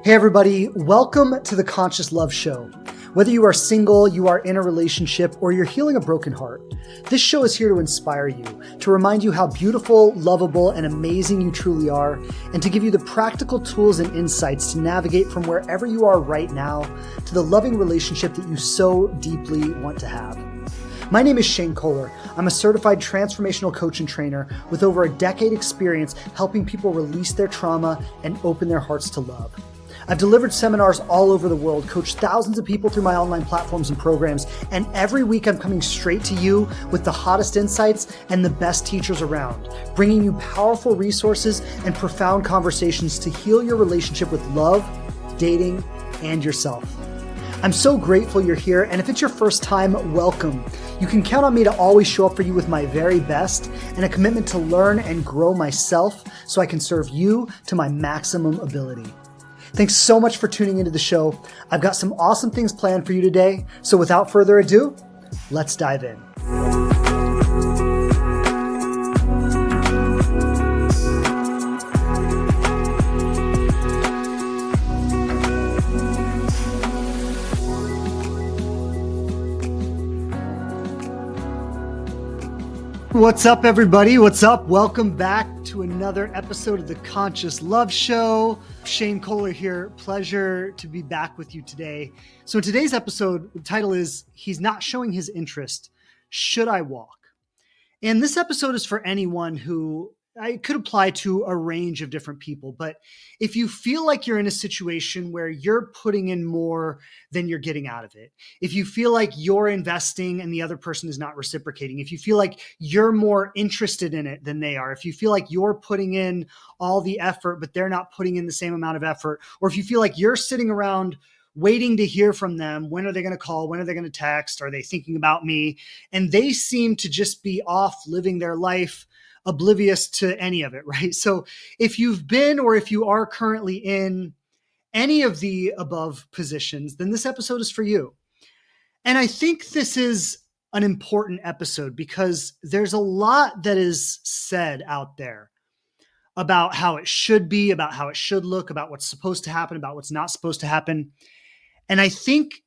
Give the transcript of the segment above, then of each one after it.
Hey everybody, welcome to the Conscious Love Show. Whether you are single, you are in a relationship, or you're healing a broken heart, this show is here to inspire you, to remind you how beautiful, lovable, and amazing you truly are, and to give you the practical tools and insights to navigate from wherever you are right now to the loving relationship that you so deeply want to have. My name is Shane Kohler. I'm a certified transformational coach and trainer with over a decade experience helping people release their trauma and open their hearts to love. I've delivered seminars all over the world, coached thousands of people through my online platforms and programs, and every week I'm coming straight to you with the hottest insights and the best teachers around, bringing you powerful resources and profound conversations to heal your relationship with love, dating, and yourself. I'm so grateful you're here, and if it's your first time, welcome. You can count on me to always show up for you with my very best and a commitment to learn and grow myself so I can serve you to my maximum ability. Thanks so much for tuning into the show. I've got some awesome things planned for you today. So without further ado, let's dive in. What's up, everybody? What's up? Welcome back to another episode of the Conscious Love Show. Shane Kohler here. Pleasure to be back with you today. So in today's episode, the title is, He's Not Showing His Interest. Should I Walk? And this episode is for anyone who, I could apply to a range of different people, but if you feel like you're in a situation where you're putting in more than you're getting out of it, if you feel like you're investing and the other person is not reciprocating, if you feel like you're more interested in it than they are, if you feel like you're putting in all the effort, but they're not putting in the same amount of effort, or if you feel like you're sitting around waiting to hear from them, when are they going to call? When are they going to text? Are they thinking about me? And they seem to just be off living their life oblivious to any of it, right? So if you've been or if you are currently in any of the above positions, then this episode is for you. And I think this is an important episode because there's a lot that is said out there about how it should be, about how it should look, about what's supposed to happen, about what's not supposed to happen. And I think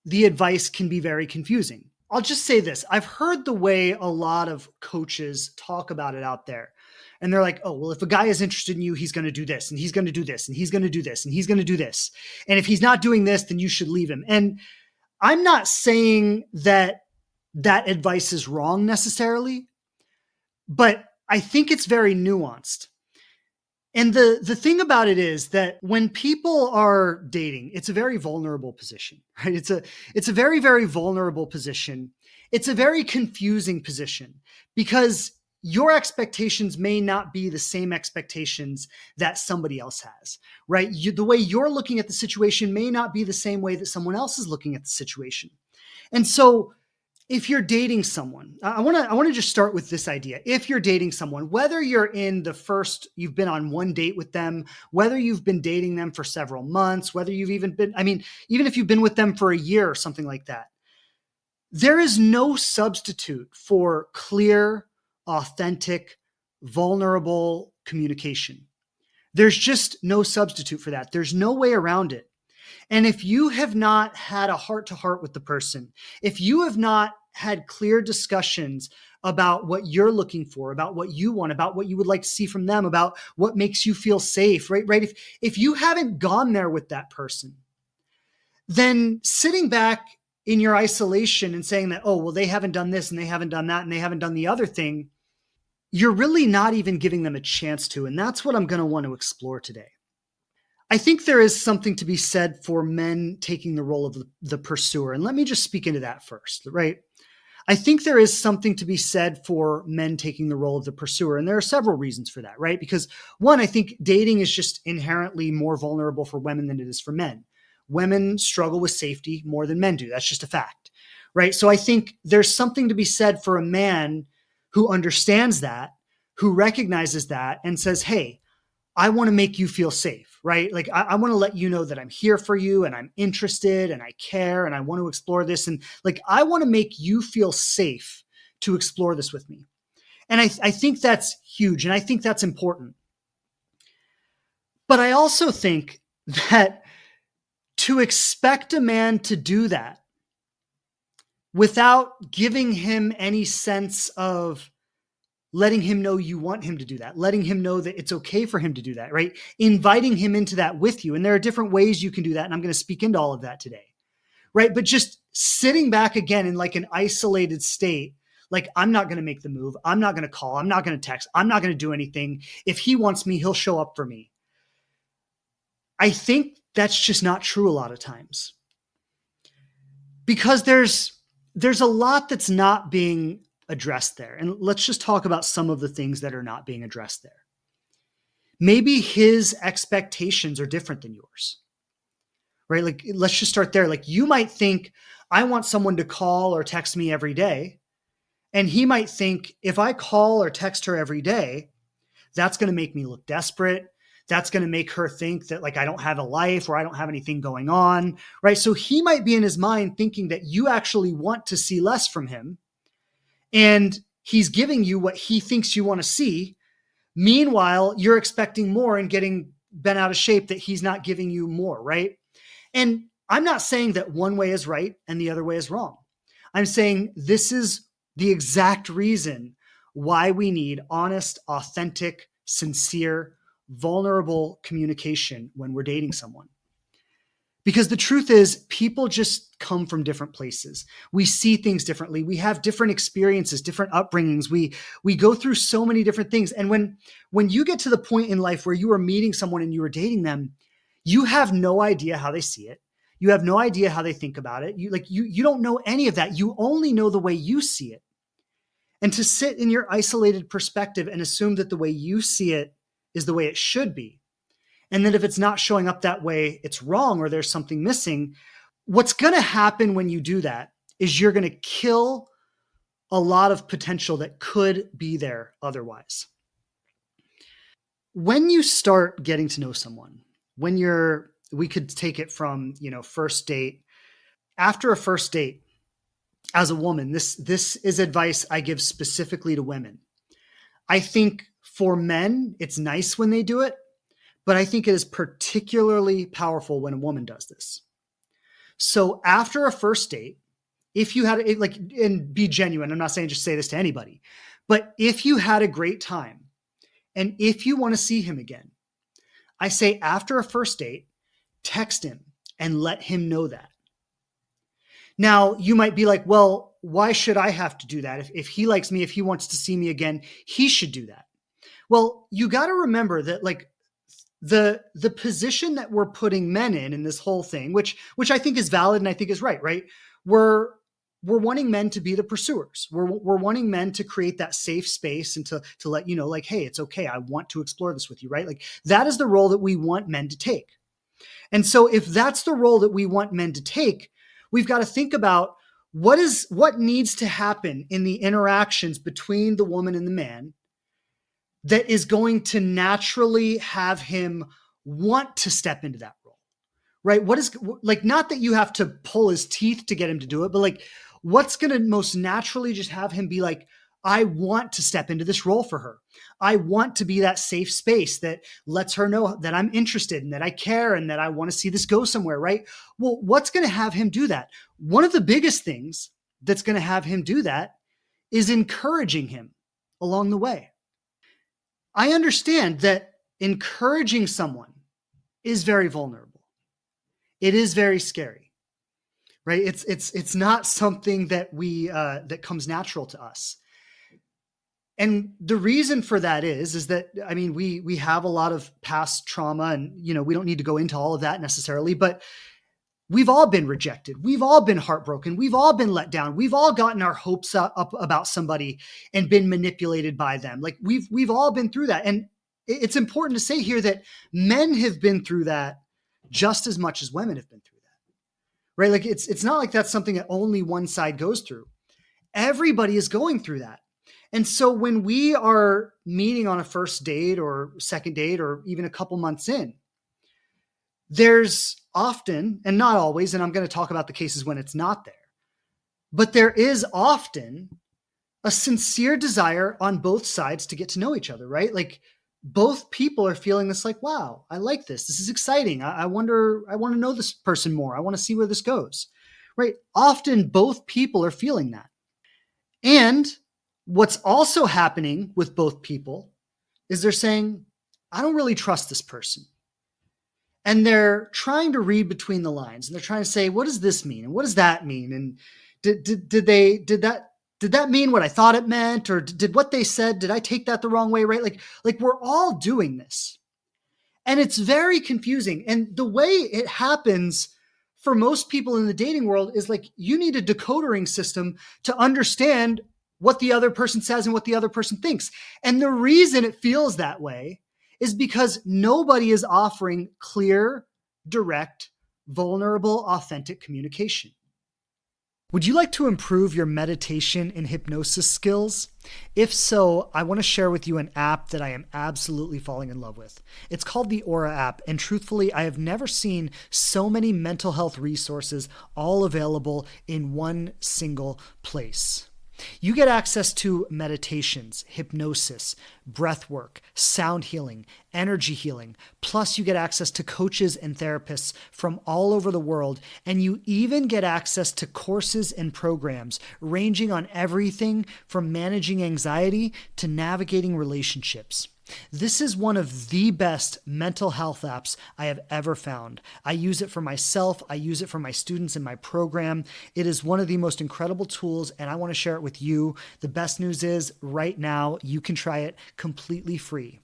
the advice can be very confusing. I'll just say this. I've heard the way a lot of coaches talk about it out there. And they're like, oh, well, if a guy is interested in you, he's going to do this and he's going to do this and he's going to do this and he's going to do this. And if he's not doing this, then you should leave him. And I'm not saying that that advice is wrong necessarily, but I think it's very nuanced. And the thing about it is that when people are dating, it's a very vulnerable position, right? It's a very, very vulnerable position. It's a very confusing position because your expectations may not be the same expectations that somebody else has, right? The way you're looking at the situation may not be the same way that someone else is looking at the situation. And so if you're dating someone, I want to just start with this idea. If you're dating someone, whether you're you've been on one date with them, whether you've been dating them for several months, whether you've even if you've been with them for a year or something like that, there is no substitute for clear, authentic, vulnerable communication. There's just no substitute for that. There's no way around it. And if you have not had a heart-to-heart with the person, if you have not had clear discussions about what you're looking for, about what you want, about what you would like to see from them, about what makes you feel safe, right? If you haven't gone there with that person, then sitting back in your isolation and saying that, oh, well, they haven't done this and they haven't done that and they haven't done the other thing, you're really not even giving them a chance to. And that's what I'm going to want to explore today. I think there is something to be said for men taking the role of the pursuer. And let me just speak into that first, right? I think there is something to be said for men taking the role of the pursuer. And there are several reasons for that, right? Because one, I think dating is just inherently more vulnerable for women than it is for men. Women struggle with safety more than men do. That's just a fact, right? So I think there's something to be said for a man who understands that, who recognizes that and says, hey, I want to make you feel safe, right? Like I want to let you know that I'm here for you and I'm interested and I care and I want to explore this. And like, I want to make you feel safe to explore this with me. And I think that's huge. And I think that's important. But I also think that to expect a man to do that without giving him any sense of letting him know you want him to do that, letting him know that it's okay for him to do that, right? Inviting him into that with you. And there are different ways you can do that. And I'm going to speak into all of that today, right? But just sitting back again in like an isolated state, like I'm not going to make the move. I'm not going to call. I'm not going to text. I'm not going to do anything. If he wants me, he'll show up for me. I think that's just not true a lot of times, because there's a lot that's not being addressed there. And let's just talk about some of the things that are not being addressed there. Maybe his expectations are different than yours, right? Like, let's just start there. Like, you might think, I want someone to call or text me every day. And he might think, if I call or text her every day, that's going to make me look desperate. That's going to make her think that like I don't have a life or I don't have anything going on, right? So he might be in his mind thinking that you actually want to see less from him, and he's giving you what he thinks you want to see. Meanwhile, you're expecting more and getting bent out of shape that he's not giving you more, right? And I'm not saying that one way is right and the other way is wrong. I'm saying this is the exact reason why we need honest, authentic, sincere, vulnerable communication when we're dating someone. Because the truth is, people just come from different places. We see things differently. We have different experiences, different upbringings. We go through so many different things. And when you get to the point in life where you are meeting someone and you are dating them, you have no idea how they see it. You have no idea how they think about it. You don't know any of that. You only know the way you see it. And to sit in your isolated perspective and assume that the way you see it is the way it should be, and that if it's not showing up that way, it's wrong or there's something missing. What's going to happen when you do that is you're going to kill a lot of potential that could be there otherwise. When you start getting to know someone, we could take it from, first date. After a first date, as a woman, this is advice I give specifically to women. I think for men, it's nice when they do it, but I think it is particularly powerful when a woman does this. So after a first date, if you had and be genuine, I'm not saying just say this to anybody, but if you had a great time and if you want to see him again, I say after a first date, text him and let him know that. Now, you might be like, well, why should I have to do that? If he likes me, if he wants to see me again, he should do that. Well, you got to remember that like the position that we're putting men in this whole thing, which I think is valid and I think is right? We're wanting men to be the pursuers. We're wanting men to create that safe space and to let you know, like, hey, it's okay. I want to explore this with you, right? Like that is the role that we want men to take. And so if that's the role that we want men to take, we've got to think about what needs to happen in the interactions between the woman and the man that is going to naturally have him want to step into that role, right? What is like, not that you have to pull his teeth to get him to do it, but like, what's going to most naturally just have him be like, I want to step into this role for her. I want to be that safe space that lets her know that I'm interested and that I care and that I want to see this go somewhere, right? Well, what's going to have him do that? One of the biggest things that's going to have him do that is encouraging him along the way. I understand that encouraging someone is very vulnerable. It is very scary, right? It's not something that that comes natural to us. And the reason for that is that, I mean, we have a lot of past trauma and, we don't need to go into all of that necessarily, but we've all been rejected. We've all been heartbroken. We've all been let down. We've all gotten our hopes up about somebody and been manipulated by them. Like we've all been through that. And it's important to say here that men have been through that just as much as women have been through that, right? Like it's not like that's something that only one side goes through. Everybody is going through that. And so when we are meeting on a first date or second date or even a couple months in, there's often, and not always, and I'm going to talk about the cases when it's not there, but there is often a sincere desire on both sides to get to know each other, right? Like both people are feeling this like, wow, I like this. This is exciting. I want to know this person more. I want to see where this goes, right? Often both people are feeling that. And what's also happening with both people is they're saying, I don't really trust this person. And they're trying to read between the lines, and they're trying to say, what does this mean? And what does that mean? And did that mean what I thought it meant? Or did what they said, did I take that the wrong way? Right? Like we're all doing this. And it's very confusing. And the way it happens for most people in the dating world is like you need a decodering system to understand what the other person says and what the other person thinks. And the reason it feels that way is because nobody is offering clear, direct, vulnerable, authentic communication. Would you like to improve your meditation and hypnosis skills? If so, I want to share with you an app that I am absolutely falling in love with. It's called the Aura app, and truthfully, I have never seen so many mental health resources all available in one single place. You get access to meditations, hypnosis, breath work, sound healing, energy healing. Plus, you get access to coaches and therapists from all over the world. And you even get access to courses and programs ranging on everything from managing anxiety to navigating relationships. This is one of the best mental health apps I have ever found. I use it for myself. I use it for my students in my program. It is one of the most incredible tools, and I want to share it with you. The best news is right now you can try it completely free.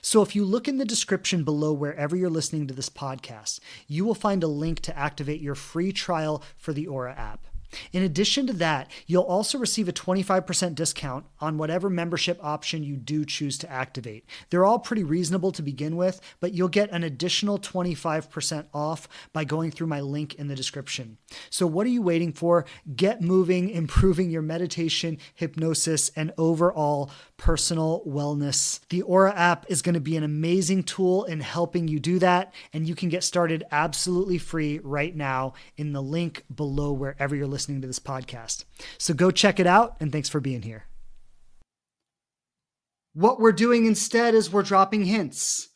So if you look in the description below wherever you're listening to this podcast, you will find a link to activate your free trial for the Aura app. In addition to that, you'll also receive a 25% discount on whatever membership option you do choose to activate. They're all pretty reasonable to begin with, but you'll get an additional 25% off by going through my link in the description. So what are you waiting for? Get moving, improving your meditation, hypnosis, and overall personal wellness. The Aura app is going to be an amazing tool in helping you do that, and you can get started absolutely free right now in the link below wherever you're listening to this podcast. So go check it out, and thanks for being here. What we're doing instead is we're dropping hints,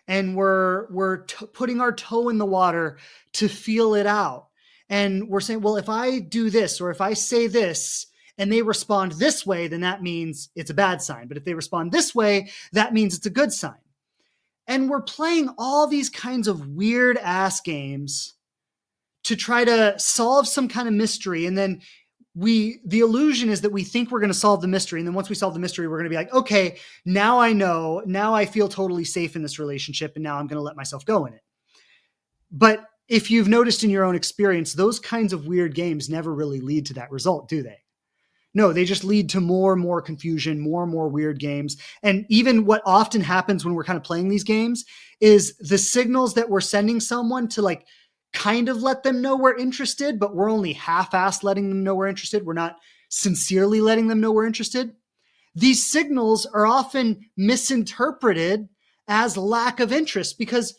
and we're putting our toe in the water to feel it out. And we're saying, well, if I do this, or if I say this, and they respond this way, then that means it's a bad sign. But if they respond this way, that means it's a good sign. And we're playing all these kinds of weird ass games to try to solve some kind of mystery. And then the illusion is that we think we're going to solve the mystery. And then once we solve the mystery, we're going to be like, okay, now I know, now I feel totally safe in this relationship. And now I'm going to let myself go in it. But if you've noticed in your own experience, those kinds of weird games never really lead to that result, do they? No, they just lead to more and more confusion, more and more weird games. And even what often happens when we're kind of playing these games is the signals that we're sending someone to like kind of let them know we're interested, but we're only half-assed letting them know we're interested. We're not sincerely letting them know we're interested. These signals are often misinterpreted as lack of interest because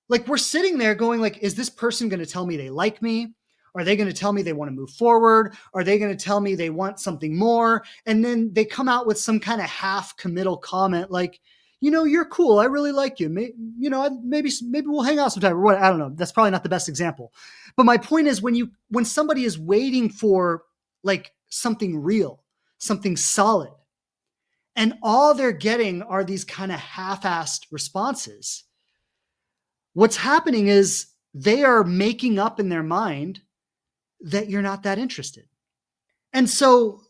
like we're sitting there going like, is this person going to tell me they like me? Are they going to tell me they want to move forward? Are they going to tell me they want something more? And then they come out with some kind of half committal comment like, you know, you're cool. I really like you. Maybe we'll hang out sometime or what. I don't know. That's probably not the best example. But my point is when somebody is waiting for like something real, something solid, and all they're getting are these kind of half-assed responses, what's happening is they are making up in their mind that you're not that interested. And so,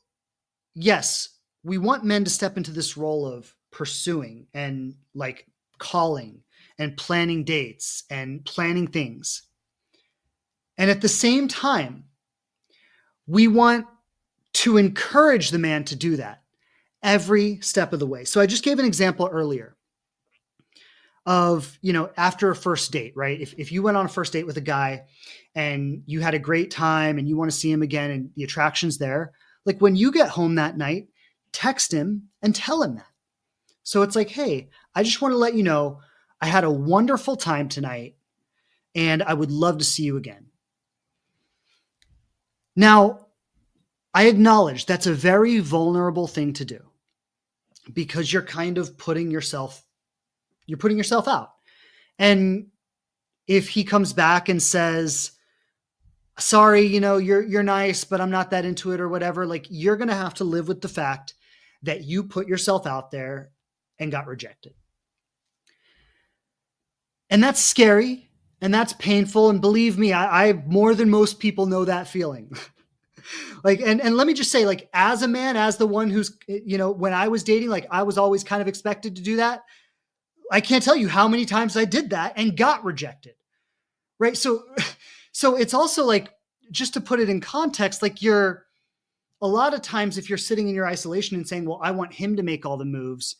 yes, we want men to step into this role of pursuing and like calling and planning dates and planning things. And at the same time, we want to encourage the man to do that every step of the way. So I just gave an example earlier of, after a first date, right? If you went on a first date with a guy and you had a great time and you want to see him again and the attraction's there, like when you get home that night, text him and tell him that. So it's like, hey, I just want to let you know I had a wonderful time tonight and I would love to see you again. Now, I acknowledge that's a very vulnerable thing to do because you're kind of putting yourself You're putting yourself out. And if he comes back and says, sorry, you're nice, but I'm not that into it or whatever, like you're going to have to live with the fact that you put yourself out there and got rejected. And that's scary and that's painful. And believe me, I more than most people know that feeling. Like, and let me just say, like, as a man, as the one who's, when I was dating, like I was always kind of expected to do that. I can't tell you how many times I did that and got rejected. Right. So it's also like, just to put it in context, like a lot of times if you're sitting in your isolation and saying, well, I want him to make all the moves,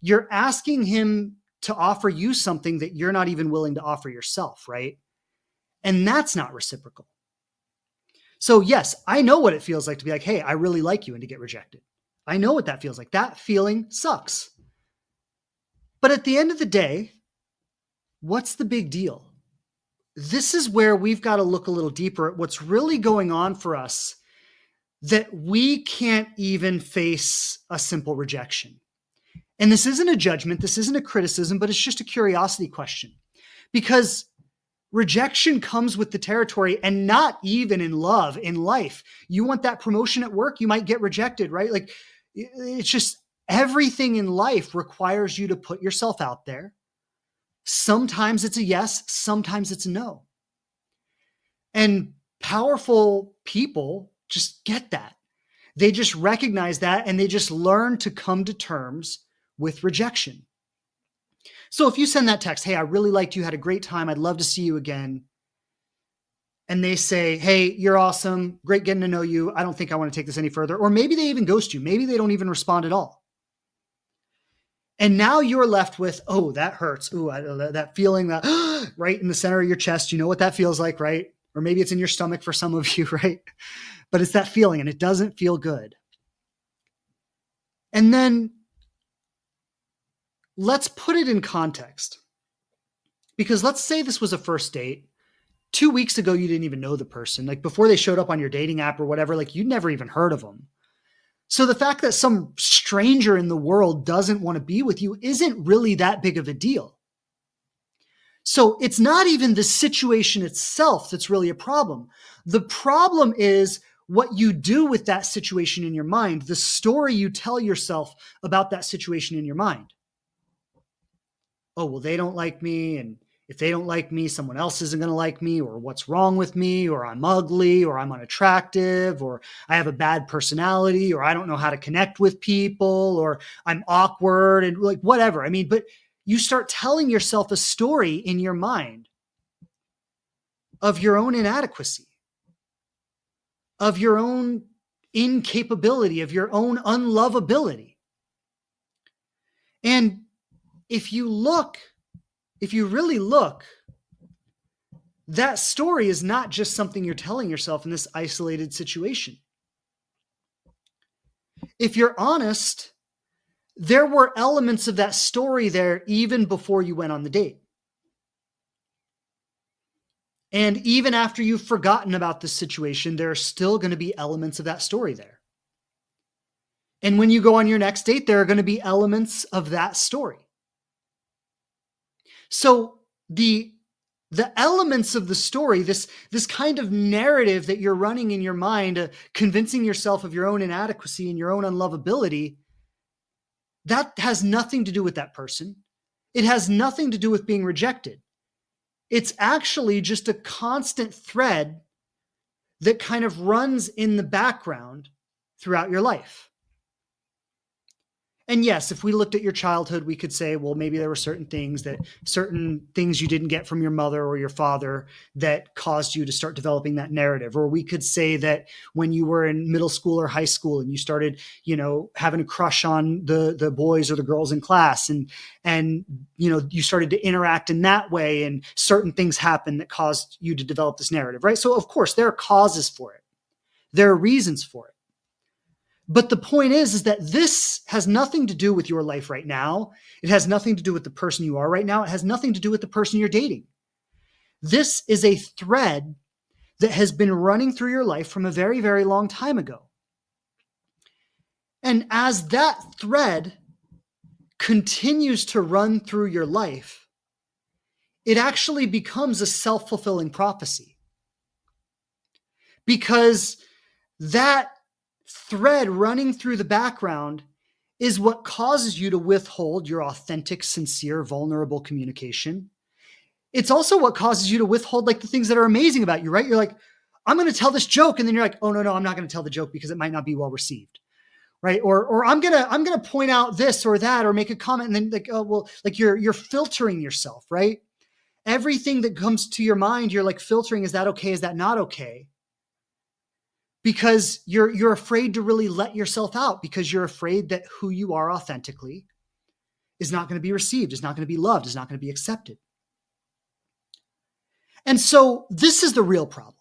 you're asking him to offer you something that you're not even willing to offer yourself. Right. And that's not reciprocal. So yes, I know what it feels like to be like, hey, I really like you, and to get rejected. I know what that feels like. That feeling sucks. But at the end of the day, what's the big deal? This is where we've got to look a little deeper at what's really going on for us, that we can't even face a simple rejection. And this isn't a judgment, this isn't a criticism, but it's just a curiosity question. Because rejection comes with the territory, and not even in love, in life. You want that promotion at work, you might get rejected, right? Like, it's just everything in life requires you to put yourself out there. Sometimes it's a yes, sometimes it's a no. And powerful people just get that. They just recognize that, and they just learn to come to terms with rejection. So if you send that text, hey, I really liked you, had a great time, I'd love to see you again. And they say, hey, you're awesome, great getting to know you, I don't think I want to take this any further. Or maybe they even ghost you. Maybe they don't even respond at all. And now you're left with, oh, that hurts. Ooh, that feeling that right in the center of your chest. You know what that feels like, right? Or maybe it's in your stomach for some of you, right? But it's that feeling, and it doesn't feel good. And then let's put it in context. Because let's say this was a first date. 2 weeks ago, you didn't even know the person. Like before they showed up on your dating app or whatever, like you'd never even heard of them. So the fact that some stranger in the world doesn't want to be with you isn't really that big of a deal. So it's not even the situation itself that's really a problem. The problem is what you do with that situation in your mind, the story you tell yourself about that situation in your mind. Oh, well, they don't like me, and if they don't like me, someone else isn't going to like me, or what's wrong with me, or I'm ugly, or I'm unattractive, or I have a bad personality, or I don't know how to connect with people, or I'm awkward, and like whatever. I mean, but you start telling yourself a story in your mind of your own inadequacy, of your own incapability, of your own unlovability. And if you really look, that story is not just something you're telling yourself in this isolated situation. If you're honest, there were elements of that story there even before you went on the date. And even after you've forgotten about this situation, there are still going to be elements of that story there. And when you go on your next date, there are going to be elements of that story. So the elements of the story, this kind of narrative that you're running in your mind, convincing yourself of your own inadequacy and your own unlovability, that has nothing to do with that person. It has nothing to do with being rejected. It's actually just a constant thread that kind of runs in the background throughout your life. And yes, if we looked at your childhood, we could say, well, maybe there were certain things you didn't get from your mother or your father that caused you to start developing that narrative. Or we could say that when you were in middle school or high school and you started, having a crush on the boys or the girls in class, and you started to interact in that way, and certain things happened that caused you to develop this narrative, right? So of course there are causes for it. There are reasons for it. But the point is that this has nothing to do with your life right now. It has nothing to do with the person you are right now. It has nothing to do with the person you're dating. This is a thread that has been running through your life from a very, very long time ago. And as that thread continues to run through your life, it actually becomes a self-fulfilling prophecy. Because that thread running through the background is what causes you to withhold your authentic, sincere, vulnerable communication. It's also what causes you to withhold like the things that are amazing about you, right? You're like, I'm going to tell this joke. And then you're like, oh, no, I'm not going to tell the joke because it might not be well received. Right. Or I'm going to point out this or that, or make a comment. And then like, oh, well, like you're filtering yourself, right? Everything that comes to your mind, you're like filtering. Is that okay? Is that not okay? Because you're afraid to really let yourself out, because you're afraid that who you are authentically is not going to be received, is not going to be loved, is not going to be accepted. And so this is the real problem.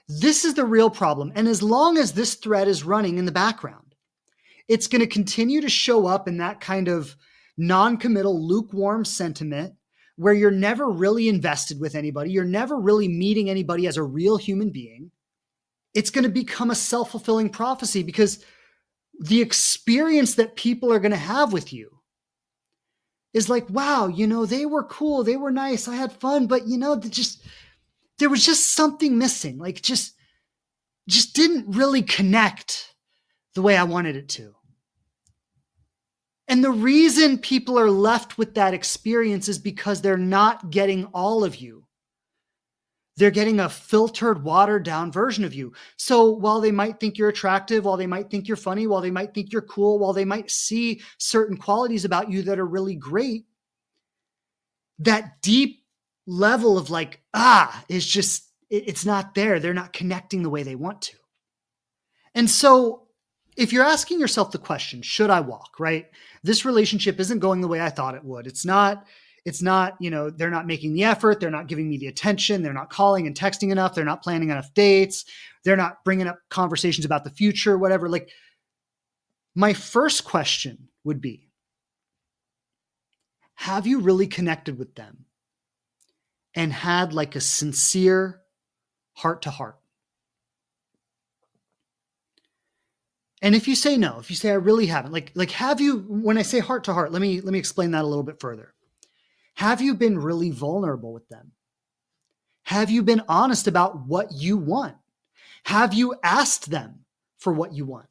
This is the real problem. And as long as this thread is running in the background, it's going to continue to show up in that kind of non-committal, lukewarm sentiment where you're never really invested with anybody. You're never really meeting anybody as a real human being. It's going to become a self-fulfilling prophecy, because the experience that people are going to have with you is like, wow, they were cool. They were nice. I had fun, but there was just something missing. Like just didn't really connect the way I wanted it to. And the reason people are left with that experience is because they're not getting all of you. They're getting a filtered, watered down version of you. So while they might think you're attractive, while they might think you're funny, while they might think you're cool, while they might see certain qualities about you that are really great, that deep level of like, is just, it's not there. They're not connecting the way they want to. And so if you're asking yourself the question, should I walk, right? This relationship isn't going the way I thought it would. It's not, they're not making the effort. They're not giving me the attention. They're not calling and texting enough. They're not planning enough dates. They're not bringing up conversations about the future, whatever. Like, my first question would be, have you really connected with them and had like a sincere heart to heart? And if you say no, if you say I really haven't, like have you, when I say heart to heart, let me explain that a little bit further. Have you been really vulnerable with them? Have you been honest about what you want? Have you asked them for what you want?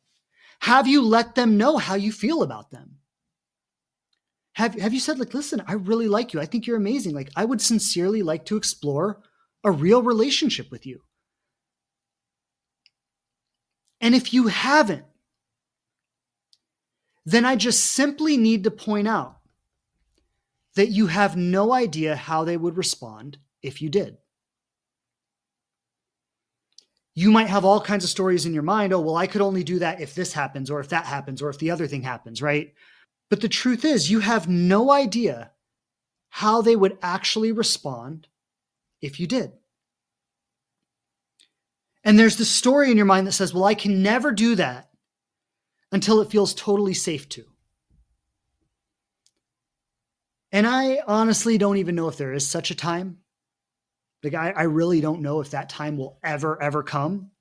Have you let them know how you feel about them? Have you said like, listen, I really like you. I think you're amazing. Like, I would sincerely like to explore a real relationship with you. And if you haven't, then I just simply need to point out that you have no idea how they would respond if you did. You might have all kinds of stories in your mind. Oh, well, I could only do that if this happens, or if that happens, or if the other thing happens, right? But the truth is, you have no idea how they would actually respond if you did. And there's the story in your mind that says, well, I can never do that until it feels totally safe to. And I honestly don't even know if there is such a time. Like, I really don't know if that time will ever come.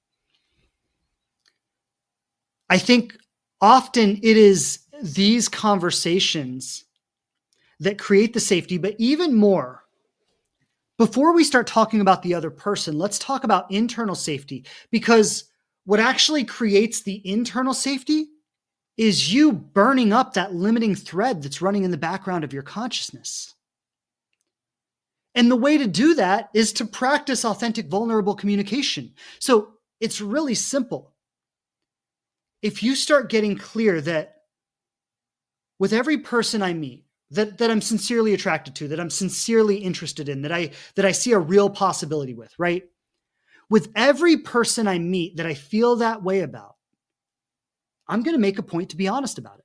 I think often it is these conversations that create the safety, but even more, before we start talking about the other person, let's talk about internal safety, because what actually creates the internal safety is you burning up that limiting thread that's running in the background of your consciousness. And the way to do that is to practice authentic, vulnerable communication. So it's really simple. If you start getting clear that with every person I meet, that I'm sincerely attracted to, that I'm sincerely interested in, that I see a real possibility with, right? With every person I meet that I feel that way about, I'm going to make a point to be honest about it.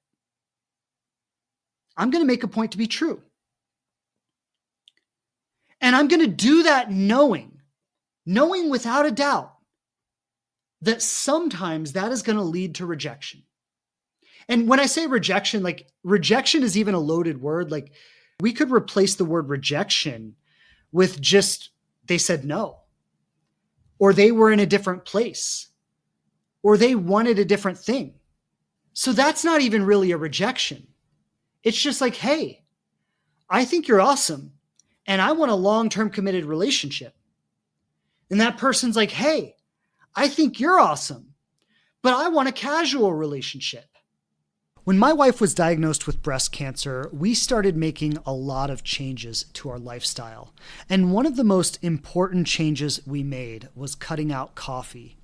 I'm going to make a point to be true. And I'm going to do that knowing without a doubt that sometimes that is going to lead to rejection. And when I say rejection, like, rejection is even a loaded word. Like, we could replace the word rejection with just, they said no, or they were in a different place, or they wanted a different thing. So that's not even really a rejection. It's just like, hey, I think you're awesome and I want a long-term committed relationship. And that person's like, hey, I think you're awesome, but I want a casual relationship. When my wife was diagnosed with breast cancer, we started making a lot of changes to our lifestyle. And one of the most important changes we made was cutting out coffee.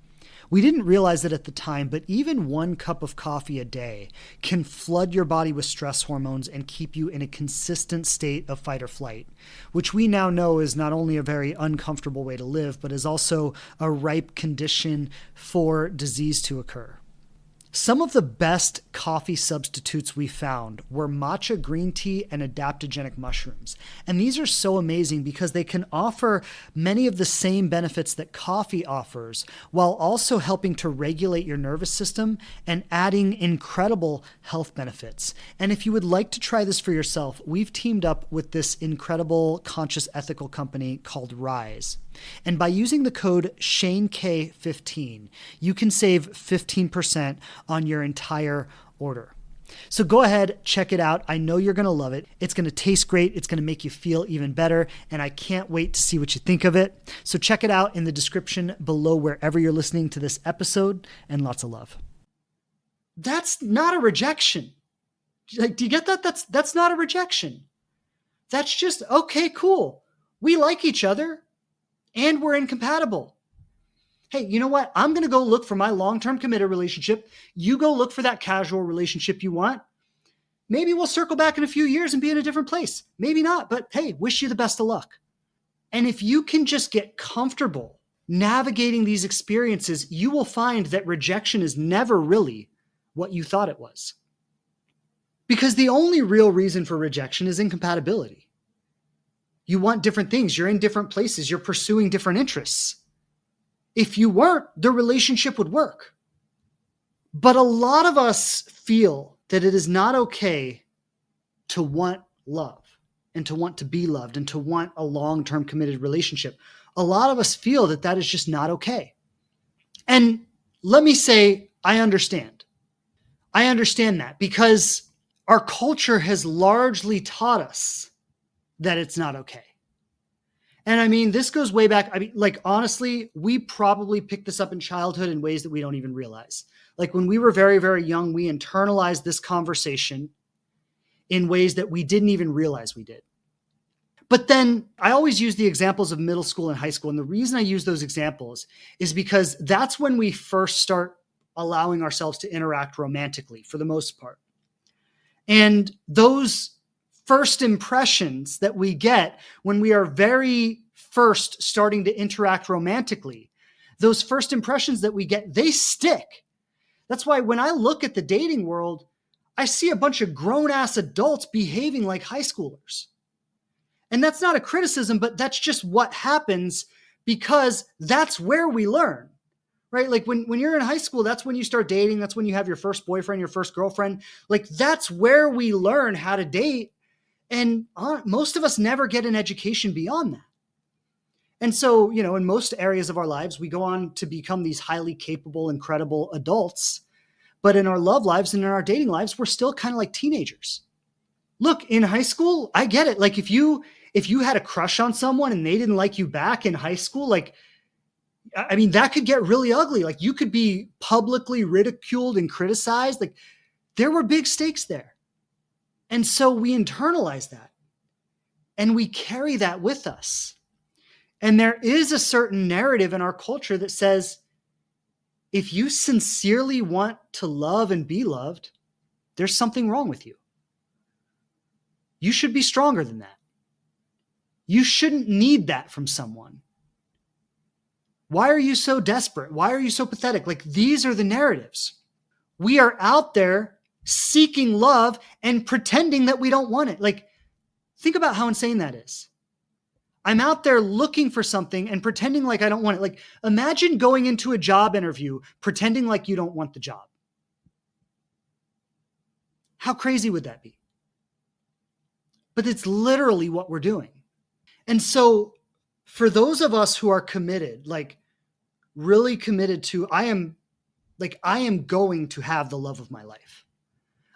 We didn't realize it at the time, but even 1 cup of coffee a day can flood your body with stress hormones and keep you in a consistent state of fight or flight, which we now know is not only a very uncomfortable way to live, but is also a ripe condition for disease to occur. Some of the best coffee substitutes we found were matcha green tea and adaptogenic mushrooms. And these are so amazing because they can offer many of the same benefits that coffee offers while also helping to regulate your nervous system and adding incredible health benefits. And if you would like to try this for yourself, we've teamed up with this incredible conscious ethical company called Rise. And by using the code ShaneK15, you can save 15% on your entire order. So go ahead, check it out. I know you're going to love it. It's going to taste great. It's going to make you feel even better. And I can't wait to see what you think of it. So check it out in the description below wherever you're listening to this episode, and lots of love. That's not a rejection. Like, do you get that? That's not a rejection. That's just, okay, cool. We like each other. And we're incompatible. Hey, you know what? I'm going to go look for my long-term committed relationship. You go look for that casual relationship you want. Maybe we'll circle back in a few years and be in a different place. Maybe not, but hey, wish you the best of luck. And if you can just get comfortable navigating these experiences, you will find that rejection is never really what you thought it was. Because the only real reason for rejection is incompatibility. You want different things. You're in different places. You're pursuing different interests. If you weren't, the relationship would work. But a lot of us feel that it is not okay to want love and to want to be loved and to want a long-term committed relationship. A lot of us feel that that is just not okay. And let me say, I understand. I understand that because our culture has largely taught us that it's not okay. And I mean, this goes way back. I mean, like, honestly, we probably picked this up in childhood in ways that we don't even realize. Like when we were very, very young, we internalized this conversation in ways that we didn't even realize we did. But then I always use the examples of middle school and high school. And the reason I use those examples is because that's when we first start allowing ourselves to interact romantically for the most part. And those first impressions that we get when we are very first starting to interact romantically, those first impressions that we get, they stick. That's why when I look at the dating world, I see a bunch of grown-ass adults behaving like high schoolers. And that's not a criticism, but that's just what happens because that's where we learn, right? Like when you're in high school, that's when you start dating. That's when you have your first boyfriend, your first girlfriend. Like that's where we learn how to date. And most of us never get an education beyond that. And so, you know, in most areas of our lives, we go on to become these highly capable, incredible adults. But in our love lives and in our dating lives, we're still kind of like teenagers. Look, in high school, I get it. Like if you had a crush on someone and they didn't like you back in high school, like, I mean, that could get really ugly. Like you could be publicly ridiculed and criticized. Like there were big stakes there. And so we internalize that and we carry that with us. And there is a certain narrative in our culture that says, if you sincerely want to love and be loved, there's something wrong with you. You should be stronger than that. You shouldn't need that from someone. Why are you so desperate? Why are you so pathetic? Like these are the narratives. We are out there seeking love and pretending that we don't want it. Like, think about how insane that is. I'm out there looking for something and pretending like I don't want it. Like, imagine going into a job interview, pretending like you don't want the job. How crazy would that be? But it's literally what we're doing. And so for those of us who are committed, like really committed to, I am going to have the love of my life.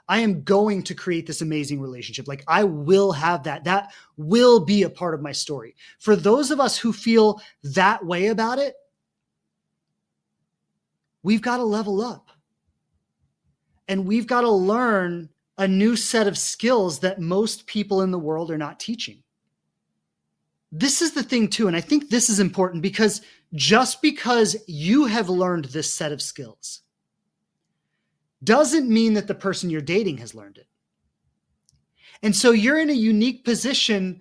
I am going to create this amazing relationship. Like I will have that. That will be a part of my story. For those of us who feel that way about it, we've got to level up. And we've got to learn a new set of skills that most people in the world are not teaching. This is the thing too, and I think this is important because just because you have learned this set of skills doesn't mean that the person you're dating has learned it. And so you're in a unique position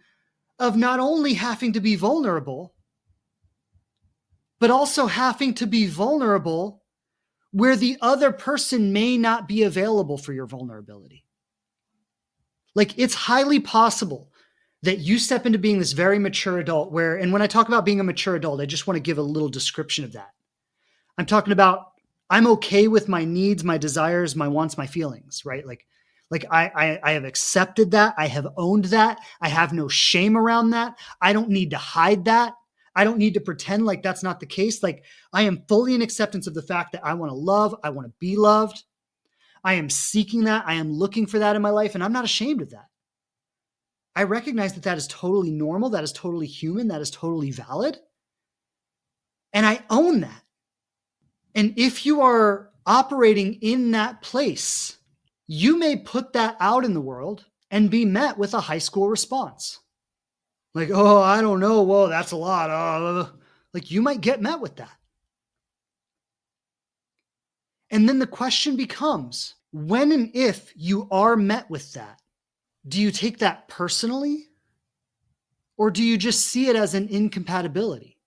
of not only having to be vulnerable, but also having to be vulnerable where the other person may not be available for your vulnerability. Like it's highly possible that you step into being this very mature adult where, and when I talk about being a mature adult, I just want to give a little description of that. I'm talking about, I'm okay with my needs, my desires, my wants, my feelings, right? Like I have accepted that. I have owned that. I have no shame around that. I don't need to hide that. I don't need to pretend like that's not the case. Like I am fully in acceptance of the fact that I want to love. I want to be loved. I am seeking that. I am looking for that in my life. And I'm not ashamed of that. I recognize that that is totally normal. That is totally human. That is totally valid. And I own that. And if you are operating in that place, you may put that out in the world and be met with a high school response. Like, oh, I don't know. Whoa, that's a lot. Like you might get met with that. And then the question becomes, when and if you are met with that, do you take that personally? Or do you just see it as an incompatibility?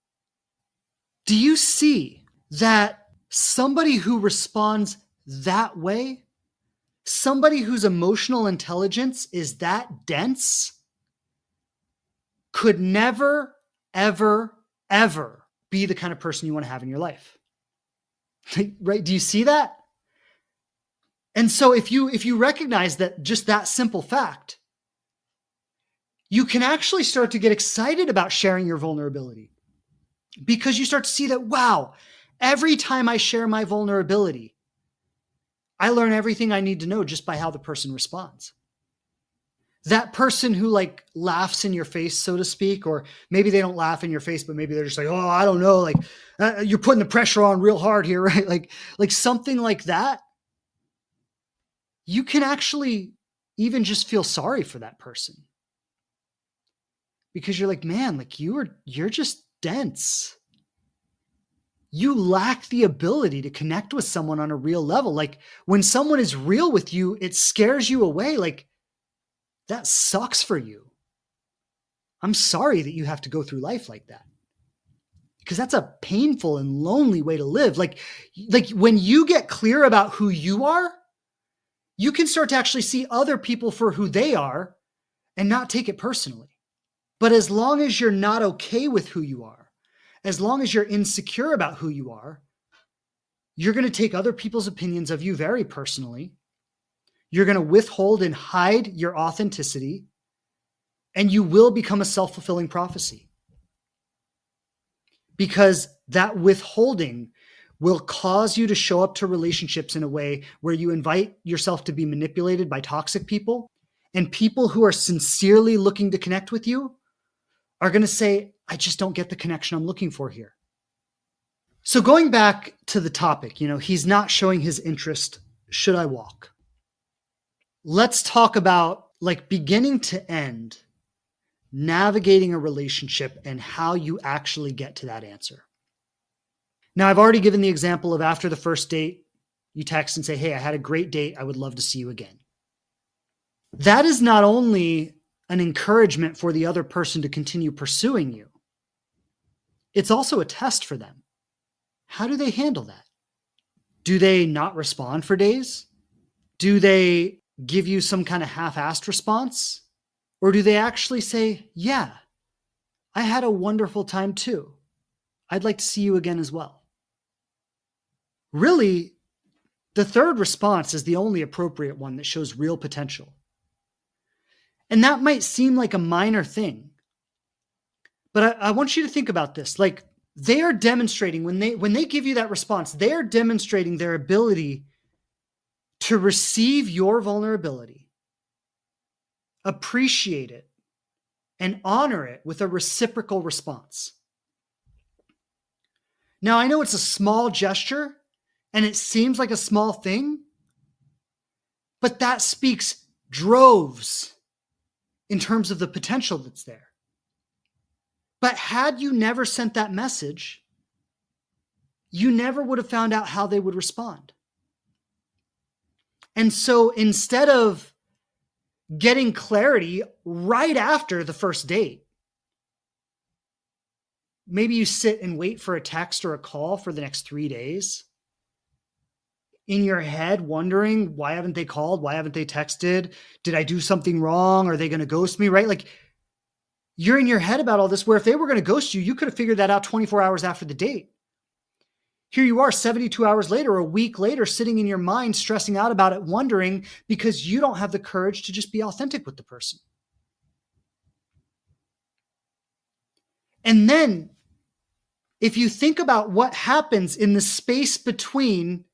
Do you see that somebody who responds that way, somebody whose emotional intelligence is that dense, could never, ever, ever be the kind of person you want to have in your life? Right? Do you see that? And so if you recognize that just that simple fact, you can actually start to get excited about sharing your vulnerability because you start to see that, wow, every time I share my vulnerability, I learn everything I need to know just by how the person responds. That person who like laughs in your face, so to speak, or maybe they don't laugh in your face, but maybe they're just like, oh, I don't know. Like you're putting the pressure on real hard here, right? Like something like that. You can actually even just feel sorry for that person because you're like, man, like you're just dense. You lack the ability to connect with someone on a real level. Like when someone is real with you, it scares you away. Like that sucks for you. I'm sorry that you have to go through life like that because that's a painful and lonely way to live. Like when you get clear about who you are, you can start to actually see other people for who they are and not take it personally. But as long as you're not okay with who you are, as long as you're insecure about who you are, you're going to take other people's opinions of you very personally. You're going to withhold and hide your authenticity, and you will become a self-fulfilling prophecy. Because that withholding will cause you to show up to relationships in a way where you invite yourself to be manipulated by toxic people, and people who are sincerely looking to connect with you are going to say, I just don't get the connection I'm looking for here. So going back to the topic, he's not showing his interest. Should I walk? Let's talk about like beginning to end, navigating a relationship and how you actually get to that answer. Now, I've already given the example of after the first date, you text and say, hey, I had a great date. I would love to see you again. That is not only an encouragement for the other person to continue pursuing you, it's also a test for them. How do they handle that? Do they not respond for days? Do they give you some kind of half-assed response? Or do they actually say, yeah, I had a wonderful time too. I'd like to see you again as well. Really, the third response is the only appropriate one that shows real potential. And that might seem like a minor thing, but I want you to think about this. Like they are demonstrating when they give you that response, they are demonstrating their ability to receive your vulnerability, appreciate it, and honor it with a reciprocal response. Now, I know it's a small gesture and it seems like a small thing, but that speaks droves in terms of the potential that's there. But had you never sent that message, you never would have found out how they would respond. And so instead of getting clarity right after the first date, maybe you sit and wait for a text or a call for the next 3 days in your head, wondering, why haven't they called? Why haven't they texted? Did I do something wrong? Are they going to ghost me? Right? Like, you're in your head about all this, where if they were going to ghost you, you could have figured that out 24 hours after the date. Here you are 72 hours later, a week later, sitting in your mind, stressing out about it, wondering because you don't have the courage to just be authentic with the person. And then if you think about what happens in the space between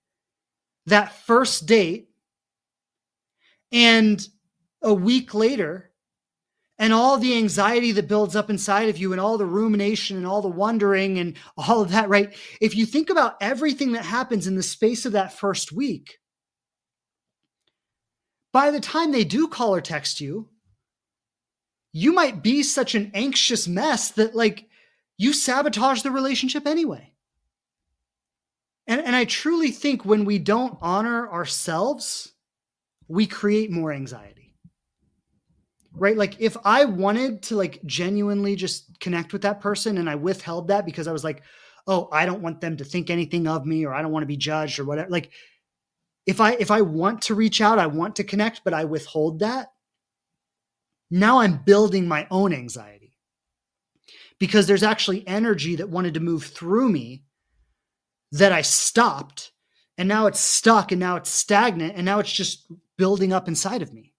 that first date and a week later, and all the anxiety that builds up inside of you and all the rumination and all the wondering and all of that, right? If you think about everything that happens in the space of that first week, by the time they do call or text you, you might be such an anxious mess that like you sabotage the relationship anyway. And I truly think when we don't honor ourselves, we create more anxiety. Right? Like if I wanted to like genuinely just connect with that person and I withheld that because I was like, oh, I don't want them to think anything of me, or I don't want to be judged or whatever. Like if I want to reach out, I want to connect, but I withhold that. Now I'm building my own anxiety because there's actually energy that wanted to move through me that I stopped, and now it's stuck, and now it's stagnant, and now it's just building up inside of me.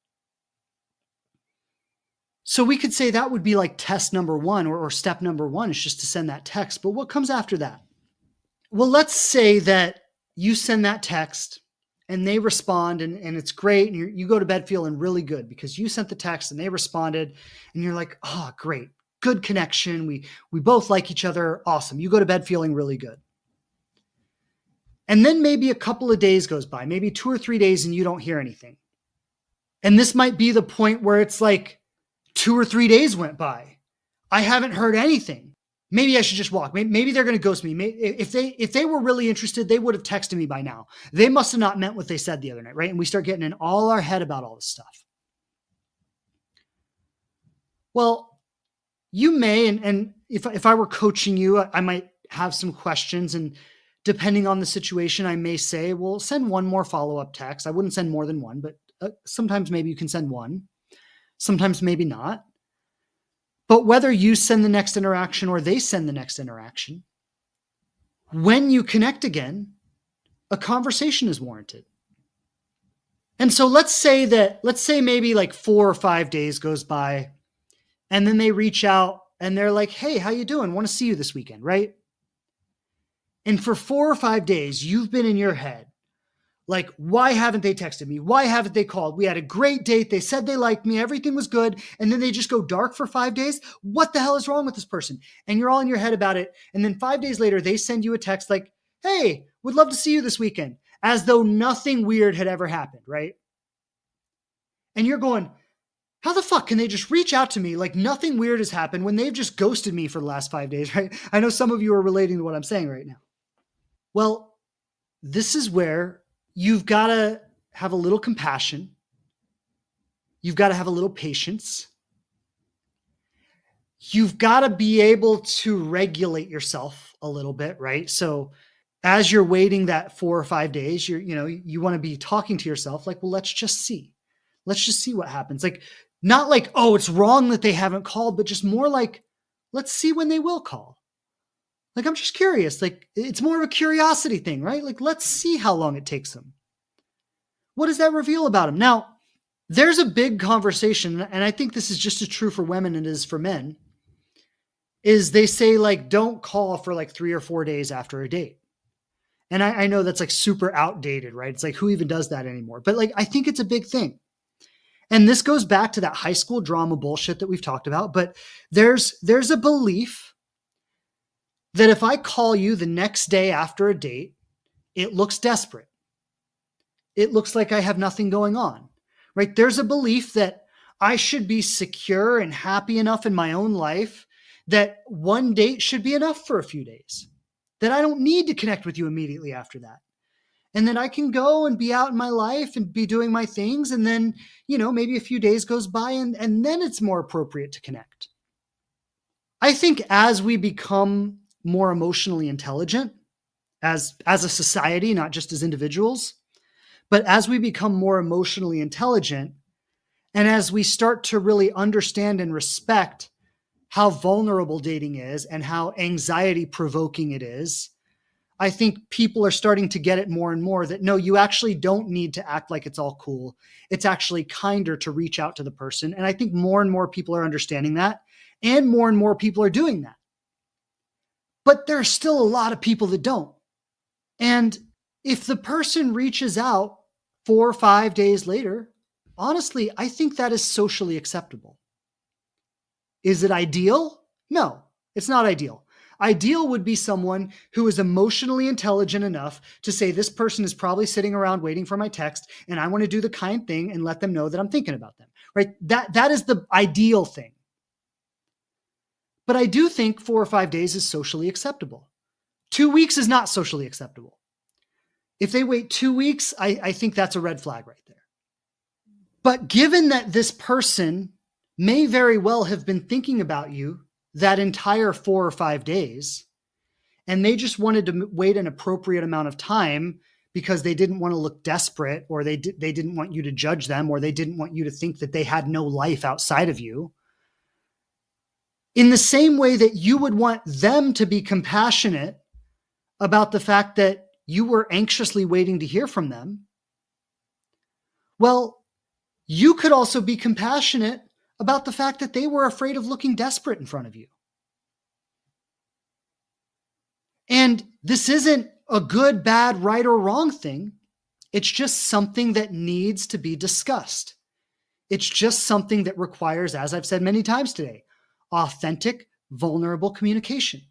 So we could say that would be like test number one, or step number one is just to send that text. But what comes after that? Well, let's say that you send that text and they respond and it's great. And you go to bed feeling really good because you sent the text and they responded and you're like, oh, great. Good connection. We both like each other. Awesome. You go to bed feeling really good. And then maybe a couple of days goes by, maybe 2 or 3 days, and you don't hear anything. And this might be the point where it's like, 2 or 3 days went by. I haven't heard anything. Maybe I should just walk. Maybe they're going to ghost me. If they were really interested, they would have texted me by now. They must have not meant what they said the other night, right? And we start getting in all our head about all this stuff. Well, you may, and if I were coaching you, I might have some questions, and depending on the situation, I may say, well, send one more follow-up text. I wouldn't send more than one, but sometimes maybe you can send one. Sometimes maybe not. But whether you send the next interaction or they send the next interaction, when you connect again, a conversation is warranted. And so let's say maybe like 4 or 5 days goes by, and then they reach out and they're like, hey, how you doing? Want to see you this weekend, right? And for 4 or 5 days, you've been in your head, like, why haven't they texted me? Why haven't they called? We had a great date. They said they liked me. Everything was good. And then they just go dark for 5 days. What the hell is wrong with this person? And you're all in your head about it. And then 5 days later, they send you a text like, hey, would love to see you this weekend, as though nothing weird had ever happened, right? And you're going, how the fuck can they just reach out to me like nothing weird has happened when they've just ghosted me for the last 5 days, right? I know some of you are relating to what I'm saying right now. Well, this is where you've got to have a little compassion. You've got to have a little patience. You've got to be able to regulate yourself a little bit, right? So as you're waiting that 4 or 5 days, you want to be talking to yourself like, well, let's just see what happens. Like, not like, oh, it's wrong that they haven't called, but just more like, let's see when they will call. Like, I'm just curious. Like, it's more of a curiosity thing, right? Like, let's see how long it takes them. What does that reveal about them? Now, there's a big conversation, and I think this is just as true for women as it is for men, is they say, like, don't call for like 3 or 4 days after a date. And I know that's like super outdated, right? It's like, who even does that anymore? But like, I think it's a big thing. And this goes back to that high school drama bullshit that we've talked about. But there's a belief that if I call you the next day after a date, it looks desperate. It looks like I have nothing going on, right? There's a belief that I should be secure and happy enough in my own life that one date should be enough for a few days, that I don't need to connect with you immediately after that. And then I can go and be out in my life and be doing my things. And then, maybe a few days goes by and then it's more appropriate to connect. I think as we become more emotionally intelligent as a society, not just as individuals, but as we become more emotionally intelligent and as we start to really understand and respect how vulnerable dating is and how anxiety provoking it is, I think people are starting to get it more and more that no, you actually don't need to act like it's all cool. It's actually kinder to reach out to the person. And I think more and more people are understanding that, and more people are doing that. But there are still a lot of people that don't. And if the person reaches out 4 or 5 days later, honestly, I think that is socially acceptable. Is it ideal? No, it's not ideal. Ideal would be someone who is emotionally intelligent enough to say, this person is probably sitting around waiting for my text, and I want to do the kind thing and let them know that I'm thinking about them, right? That is the ideal thing. But I do think 4 or 5 days is socially acceptable. 2 weeks is not socially acceptable. If they wait 2 weeks, I think that's a red flag right there. But given that this person may very well have been thinking about you that entire 4 or 5 days, and they just wanted to wait an appropriate amount of time because they didn't want to look desperate, or they didn't want you to judge them, or they didn't want you to think that they had no life outside of you. In the same way that you would want them to be compassionate about the fact that you were anxiously waiting to hear from them, well, you could also be compassionate about the fact that they were afraid of looking desperate in front of you. And this isn't a good, bad, right, or wrong thing. It's just something that needs to be discussed. It's just something that requires, as I've said many times today, authentic, vulnerable communication.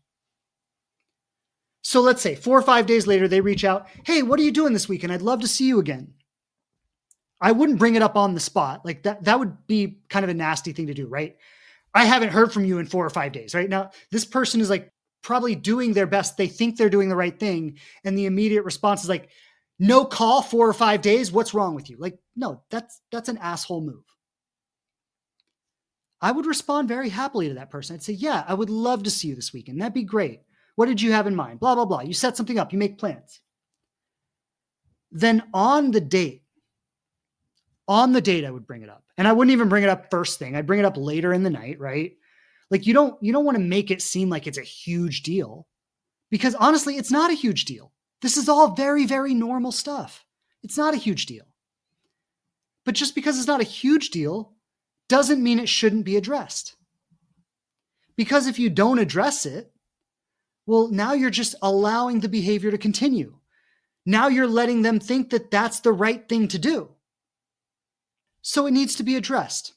So let's say 4 or 5 days later, they reach out, hey, what are you doing this weekend? I'd love to see you again. I wouldn't bring it up on the spot. Like that would be kind of a nasty thing to do, right? I haven't heard from you in 4 or 5 days, right? Now, this person is like probably doing their best. They think they're doing the right thing. And the immediate response is like, no call 4 or 5 days. What's wrong with you? Like, no, that's an asshole move. I would respond very happily to that person. I'd say, yeah, I would love to see you this weekend. That'd be great. What did you have in mind? Blah, blah, blah. You set something up. You make plans. Then on the date, I would bring it up. And I wouldn't even bring it up first thing. I'd bring it up later in the night, right? Like you don't want to make it seem like it's a huge deal, because honestly, it's not a huge deal. This is all very, very normal stuff. It's not a huge deal. But just because it's not a huge deal doesn't mean it shouldn't be addressed. Because if you don't address it, well, now you're just allowing the behavior to continue. Now you're letting them think that that's the right thing to do. So it needs to be addressed.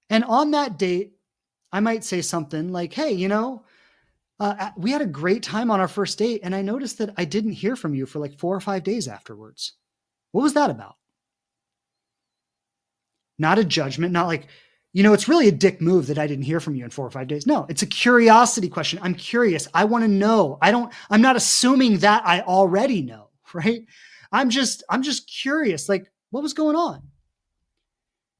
And on that date, I might say something like, hey, we had a great time on our first date, and I noticed that I didn't hear from you for like 4 or 5 days afterwards. What was that about? Not a judgment, not like, it's really a dick move that I didn't hear from you in 4 or 5 days. No, it's a curiosity question. I'm curious. I want to know. I'm not assuming that I already know, right? I'm just curious, like what was going on?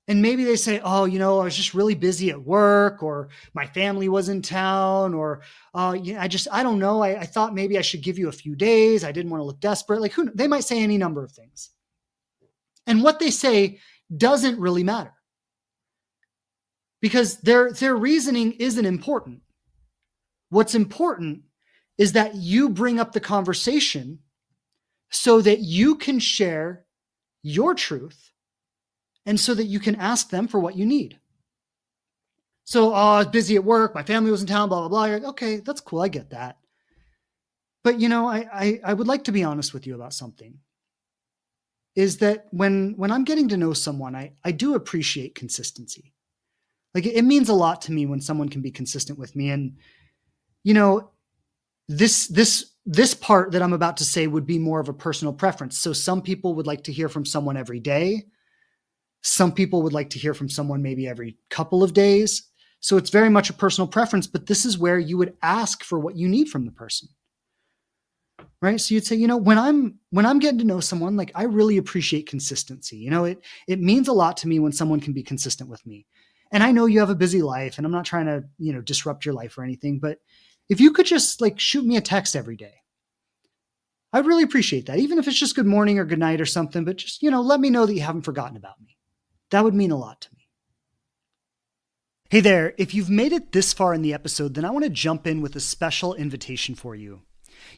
And maybe they say, oh, I was just really busy at work, or my family was in town, or I don't know. I thought maybe I should give you a few days. I didn't want to look desperate. Like they might say any number of things. And what they say doesn't really matter, because their reasoning isn't important. What's important is that you bring up the conversation so that you can share your truth, and so that you can ask them for what you need. So, I was busy at work. My family was in town, blah, blah, blah. You're like, okay, that's cool. I get that. But I would like to be honest with you about something. Is that when I'm getting to know someone, I do appreciate consistency. Like it means a lot to me when someone can be consistent with me. And you know, this part that I'm about to say would be more of a personal preference. So some people would like to hear from someone every day. Some people would like to hear from someone maybe every couple of days. So it's very much a personal preference, but this is where you would ask for what you need from the person. Right? So you'd say, when I'm getting to know someone, like I really appreciate consistency. It means a lot to me when someone can be consistent with me. And I know you have a busy life and I'm not trying to, disrupt your life or anything, but if you could just like shoot me a text every day, I'd really appreciate that. Even if it's just good morning or good night or something, but just, let me know that you haven't forgotten about me. That would mean a lot to me. Hey there, if you've made it this far in the episode, then I want to jump in with a special invitation for you.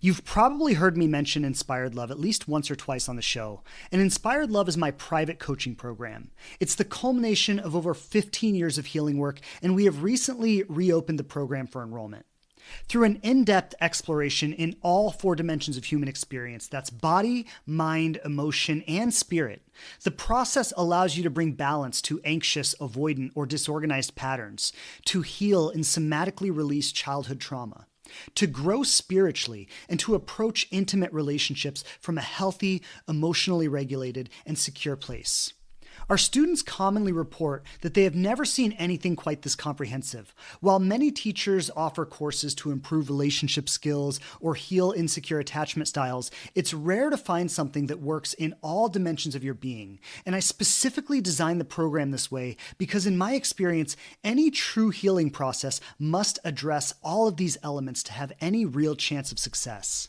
You've probably heard me mention Inspired Love at least once or twice on the show, and Inspired Love is my private coaching program. It's the culmination of over 15 years of healing work, and we have recently reopened the program for enrollment. Through an in-depth exploration in all 4 dimensions of human experience, that's body, mind, emotion, and spirit, the process allows you to bring balance to anxious, avoidant, or disorganized patterns, to heal and somatically release childhood trauma, to grow spiritually, and to approach intimate relationships from a healthy, emotionally regulated, and secure place. Our students commonly report that they have never seen anything quite this comprehensive. While many teachers offer courses to improve relationship skills or heal insecure attachment styles, it's rare to find something that works in all dimensions of your being. And I specifically designed the program this way because in my experience, any true healing process must address all of these elements to have any real chance of success.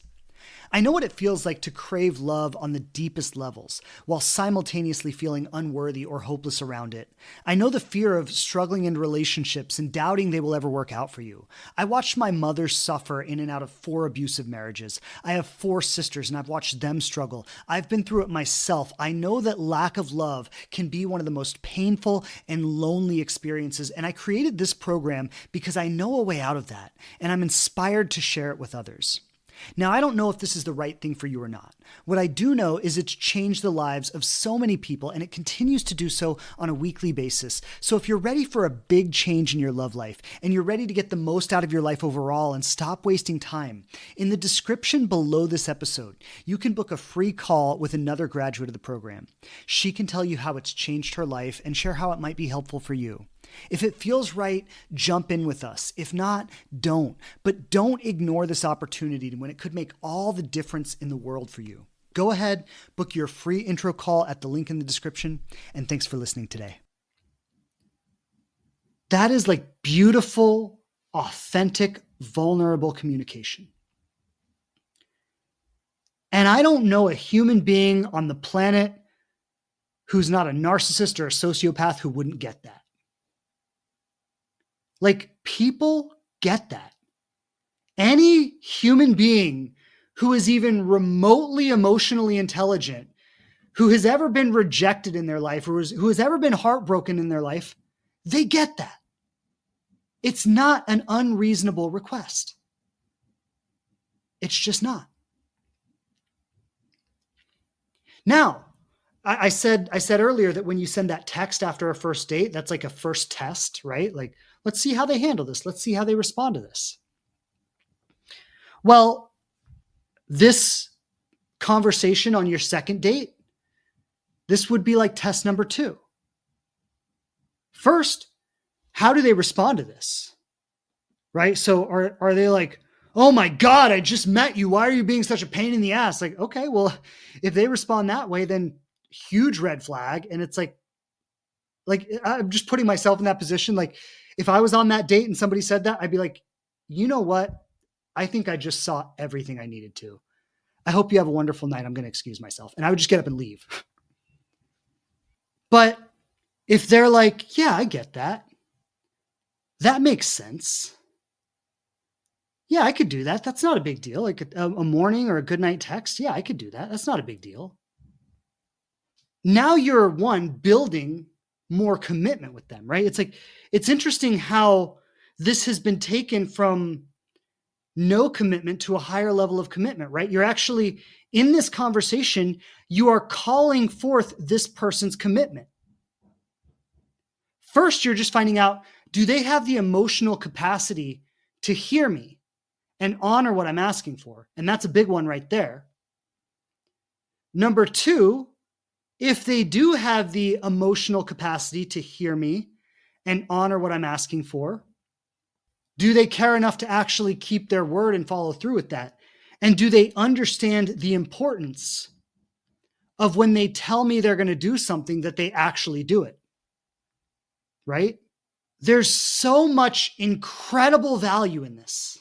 I know what it feels like to crave love on the deepest levels, while simultaneously feeling unworthy or hopeless around it. I know the fear of struggling in relationships and doubting they will ever work out for you. I watched my mother suffer in and out of 4 abusive marriages. I have 4 sisters and I've watched them struggle. I've been through it myself. I know that lack of love can be one of the most painful and lonely experiences, and I created this program because I know a way out of that, and I'm inspired to share it with others. Now, I don't know if this is the right thing for you or not. What I do know is it's changed the lives of so many people, and it continues to do so on a weekly basis. So if you're ready for a big change in your love life, and you're ready to get the most out of your life overall and stop wasting time, in the description below this episode, you can book a free call with another graduate of the program. She can tell you how it's changed her life and share how it might be helpful for you. If it feels right, jump in with us. If not, don't. But don't ignore this opportunity when it could make all the difference in the world for you. Go ahead, book your free intro call at the link in the description, and thanks for listening today. That is like beautiful, authentic, vulnerable communication. And I don't know a human being on the planet who's not a narcissist or a sociopath who wouldn't get that. Like, people get that. Any human being who is even remotely emotionally intelligent, who has ever been rejected in their life, or who has ever been heartbroken in their life, they get that. It's not an unreasonable request. It's just not. Now, I said earlier that when you send that text after a first date, that's like a first test, right? Like, let's see how they handle this. Let's see how they respond to this. Well, this conversation on your second date, this would be like test number 2. First, how do they respond to this? Right? So are they like, oh my God, I just met you. Why are you being such a pain in the ass? Like, okay, well, if they respond that way, then huge red flag. And it's like I'm just putting myself in that position. Like, if I was on that date and somebody said that, I'd be like, you know what? I think I just saw everything I needed to. I hope you have a wonderful night. I'm going to excuse myself. And I would just get up and leave. But if they're like, yeah, I get that. That makes sense. Yeah, I could do that. That's not a big deal. Like a morning or a good night text. Yeah, I could do that. That's not a big deal. Now you're building more commitment with them, right? It's like, it's interesting how this has been taken from no commitment to a higher level of commitment, right? You're actually in this conversation, you are calling forth this person's commitment. First, you're just finding out, do they have the emotional capacity to hear me and honor what I'm asking for? And that's a big one right there. Number two, if they do have the emotional capacity to hear me and honor what I'm asking for, do they care enough to actually keep their word and follow through with that? And do they understand the importance of when they tell me they're going to do something that they actually do it? Right? There's so much incredible value in this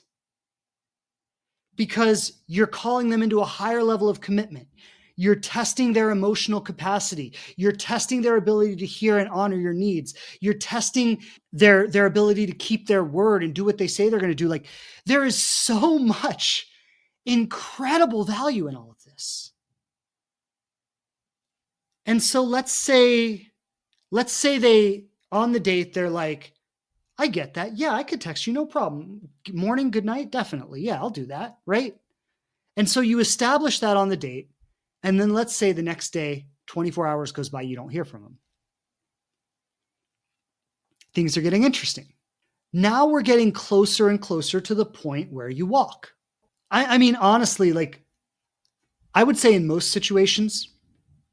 because you're calling them into a higher level of commitment. You're testing their emotional capacity. You're testing their ability to hear and honor your needs. You're testing their ability to keep their word and do what they say they're going to do. Like, there is so much incredible value in all of this. And so let's say they, on the date, they're like, I get that. Yeah, I could text you, no problem. Morning, good night, definitely. Yeah, I'll do that, right? And so you establish that on the date. And then let's say the next day, 24 hours goes by, you don't hear from them. Things are getting interesting. Now we're getting closer and closer to the point where you walk. I mean, honestly, like, I would say in most situations,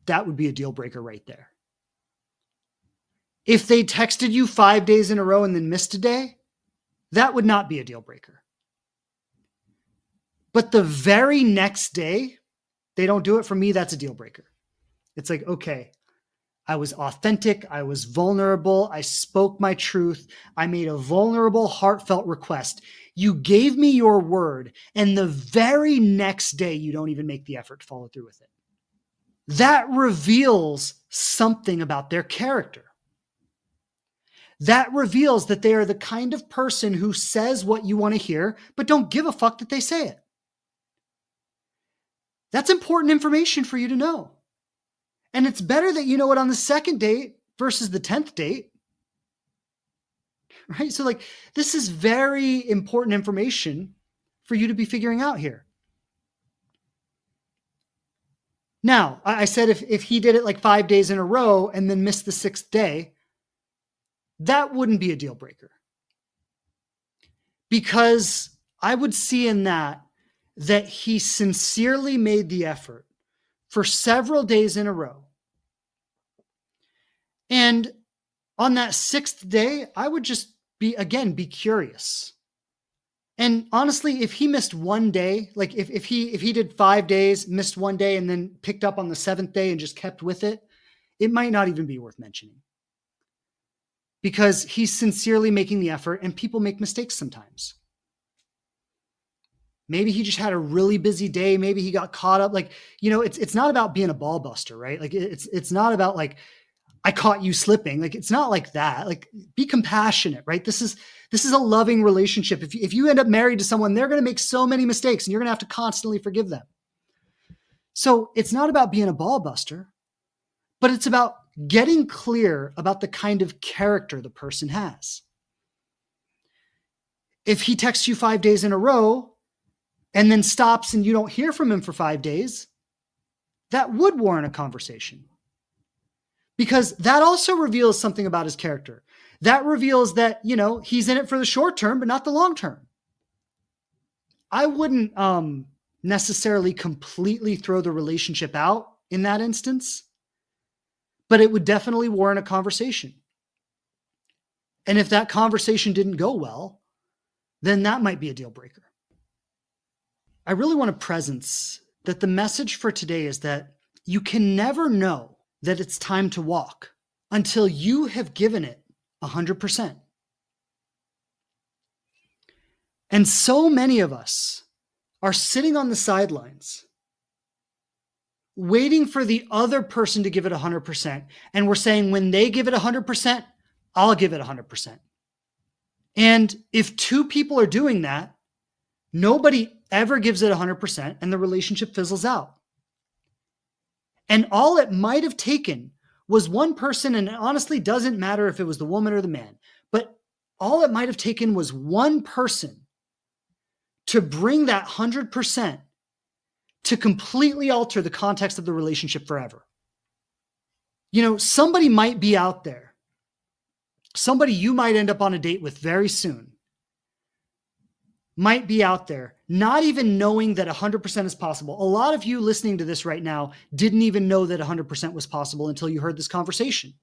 that would be a deal breaker right there. If they texted you 5 days in a row and then missed a day, that would not be a deal breaker. But the very next day, they don't do it for me, that's a deal breaker. It's like, okay, I was authentic, I was vulnerable, I spoke my truth, I made a vulnerable, heartfelt request. You gave me your word, and the very next day, you don't even make the effort to follow through with it. That reveals something about their character. That reveals that they are the kind of person who says what you want to hear, but don't give a fuck that they say it. That's important information for you to know. And it's better that you know it on the second date versus the 10th date. Right? So, like, this is very important information for you to be figuring out here. Now, I said if he did it like 5 days in a row and then missed the 6th day, that wouldn't be a deal breaker. Because I would see in that he sincerely made the effort for several days in a row. And on that 6th day, I would just be curious. And honestly, if he missed one day, like if he did 5 days, missed one day, and then picked up on the 7th day and just kept with it, it might not even be worth mentioning. Because he's sincerely making the effort, and people make mistakes sometimes. Maybe he just had a really busy day. Maybe he got caught up. Like, it's not about being a ball buster, right? Like, it's not about like, I caught you slipping. Like, it's not like that. Like, be compassionate, right? This is a loving relationship. If you end up married to someone, they're going to make so many mistakes, and you're going to have to constantly forgive them. So it's not about being a ball buster, but it's about getting clear about the kind of character the person has. If he texts you 5 days in a row and then stops and you don't hear from him for 5 days, that would warrant a conversation. Because that also reveals something about his character. That reveals that, he's in it for the short term, but not the long term. I wouldn't necessarily completely throw the relationship out in that instance, but it would definitely warrant a conversation. And if that conversation didn't go well, then that might be a deal breaker. I really want to presence that the message for today is that you can never know that it's time to walk until you have given it 100%. And so many of us are sitting on the sidelines waiting for the other person to give it 100%. And we're saying, when they give it 100%, I'll give it 100%. And if two people are doing that, nobody ever gives it 100% and the relationship fizzles out. And all it might have taken was one person, and it honestly doesn't matter if it was the woman or the man, but all it might have taken was one person to bring that 100% to completely alter the context of the relationship forever. Somebody might be out there, somebody you might end up on a date with very soon, might be out there, not even knowing that 100% is possible. A lot of you listening to this right now didn't even know that 100% was possible until you heard this conversation.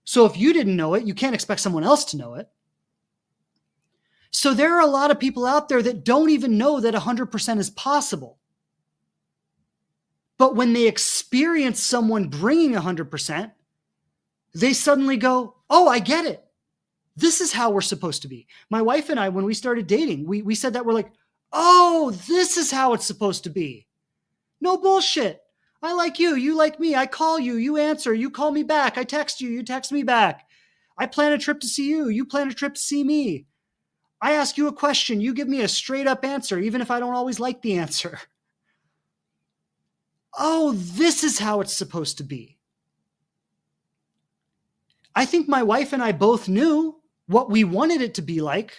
So if you didn't know it, you can't expect someone else to know it. So there are a lot of people out there that don't even know that 100% is possible. But when they experience someone bringing 100%, they suddenly go, oh, I get it. This is how we're supposed to be. My wife and I, when we started dating, we said that we're like, oh, this is how it's supposed to be. No bullshit. I like you. You like me. I call you. You answer. You call me back. I text you. You text me back. I plan a trip to see you. You plan a trip to see me. I ask you a question. You give me a straight up answer, even if I don't always like the answer. Oh, this is how it's supposed to be. I think my wife and I both knew what we wanted it to be like,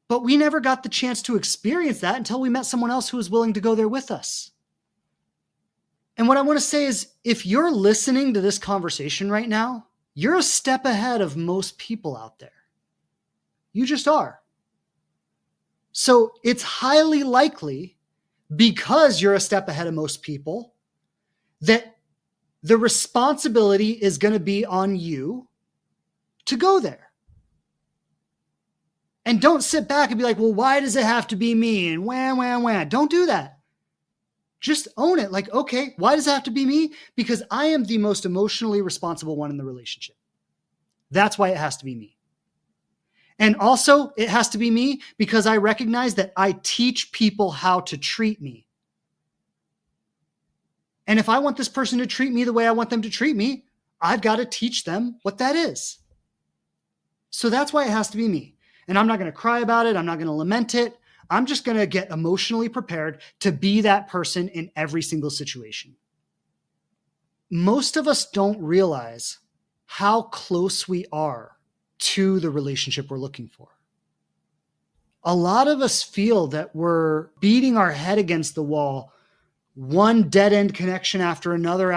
but we never got the chance to experience that until we met someone else who was willing to go there with us. And what I want to say is, if you're listening to this conversation right now, you're a step ahead of most people out there. You just are. So it's highly likely, because you're a step ahead of most people, that the responsibility is going to be on you to go there. And don't sit back and be like, well, why does it have to be me? And wah. Don't do that. Just own it. Like, okay, why does it have to be me? Because I am the most emotionally responsible one in the relationship. That's why it has to be me. And also, it has to be me because I recognize that I teach people how to treat me. And if I want this person to treat me the way I want them to treat me, I've got to teach them what that is. So that's why it has to be me. And I'm not going to cry about it. I'm not going to lament it. I'm just going to get emotionally prepared to be that person in every single situation. Most of us don't realize how close we are to the relationship we're looking for. A lot of us feel that we're beating our head against the wall, one dead-end connection after another,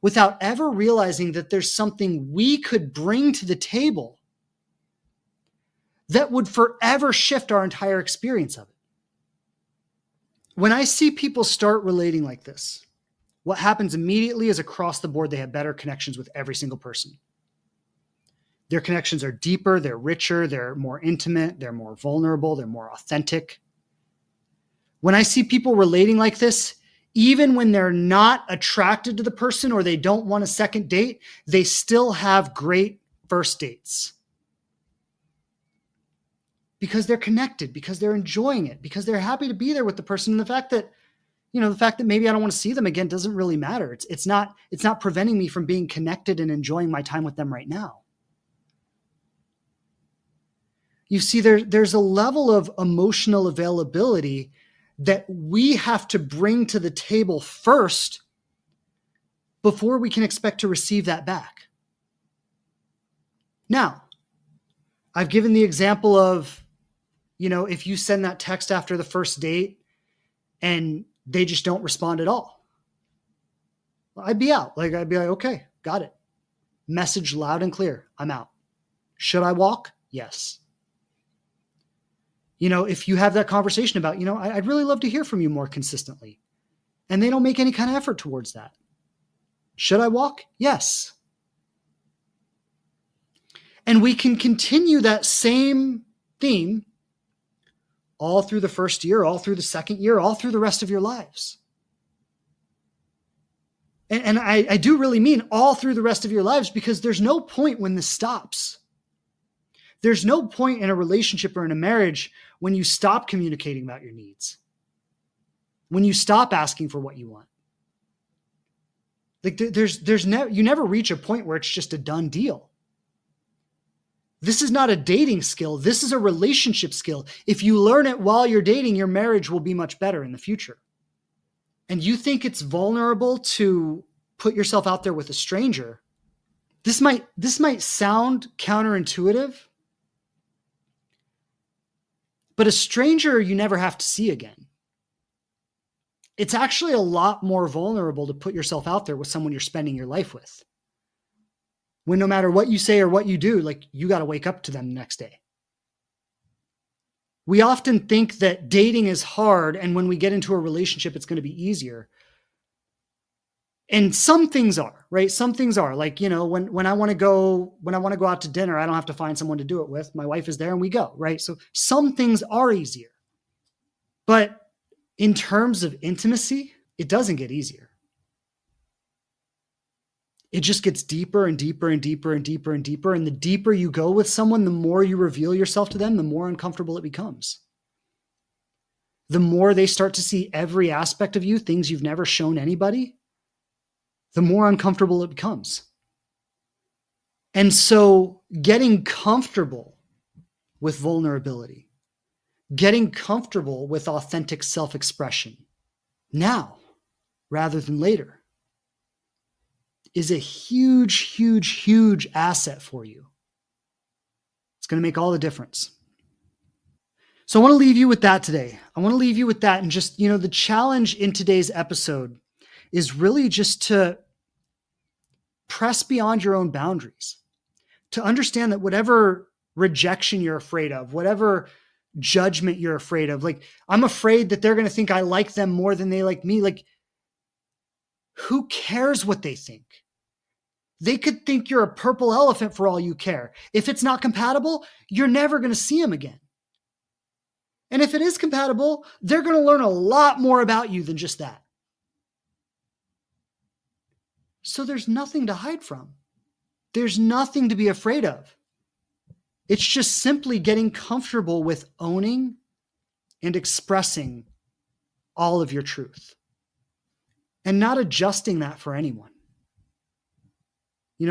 without ever realizing that there's something we could bring to the table that would forever shift our entire experience of it. When I see people start relating like this, what happens immediately is across the board, they have better connections with every single person. Their connections are deeper, they're richer, they're more intimate, they're more vulnerable, they're more authentic. When I see people relating like this, even when they're not attracted to the person or they don't want a second date, they still have great first dates. Because they're connected, because they're enjoying it, because they're happy to be there with the person. And the fact that maybe I don't want to see them again doesn't really matter. It's not preventing me from being connected and enjoying my time with them right now. You see, there's a level of emotional availability that we have to bring to the table first before we can expect to receive that back. Now, I've given the example of, if you send that text after the first date and they just don't respond at all, I'd be out. I'd be like, okay, got it. Message loud and clear. I'm out. Should I walk? Yes. If you have that conversation about, I'd really love to hear from you more consistently, and they don't make any kind of effort towards that. Should I walk? Yes. And we can continue that same theme all through the first year, all through the second year, all through the rest of your lives. And I do really mean all through the rest of your lives, because there's no point when this stops. There's no point in a relationship or in a marriage when you stop communicating about your needs, when you stop asking for what you want. You never reach a point where it's just a done deal. This is not a dating skill. This is a relationship skill. If you learn it while you're dating, your marriage will be much better in the future. And you think it's vulnerable to put yourself out there with a stranger. This might sound counterintuitive, But a stranger you never have to see again. It's actually a lot more vulnerable to put yourself out there with someone you're spending your life with. When no matter what you say or what you do, like you got to wake up to them the next day. We often think that dating is hard, and when we get into a relationship, it's going to be easier. And some things are, right? Some things are like, when I want to go out to dinner, I don't have to find someone to do it with. My wife is there and we go, right? So some things are easier. But in terms of intimacy, it doesn't get easier. It just gets deeper and deeper and deeper and deeper and deeper. And the deeper you go with someone, the more you reveal yourself to them, the more uncomfortable it becomes. The more they start to see every aspect of you, things you've never shown anybody, the more uncomfortable it becomes. And so getting comfortable with vulnerability, getting comfortable with authentic self-expression now rather than later is a huge, huge, huge asset for you. It's going to make all the difference. So I want to leave you with that today. I want to leave you with that. And just, the challenge in today's episode is really just to press beyond your own boundaries, to understand that whatever rejection you're afraid of, whatever judgment you're afraid of, like, I'm afraid that they're going to think I like them more than they like me. Like, who cares what they think? They could think you're a purple elephant for all you care. If it's not compatible, you're never going to see them again. And if it is compatible, they're going to learn a lot more about you than just that. So there's nothing to hide from. There's nothing to be afraid of. It's just simply getting comfortable with owning and expressing all of your truth and not adjusting that for anyone.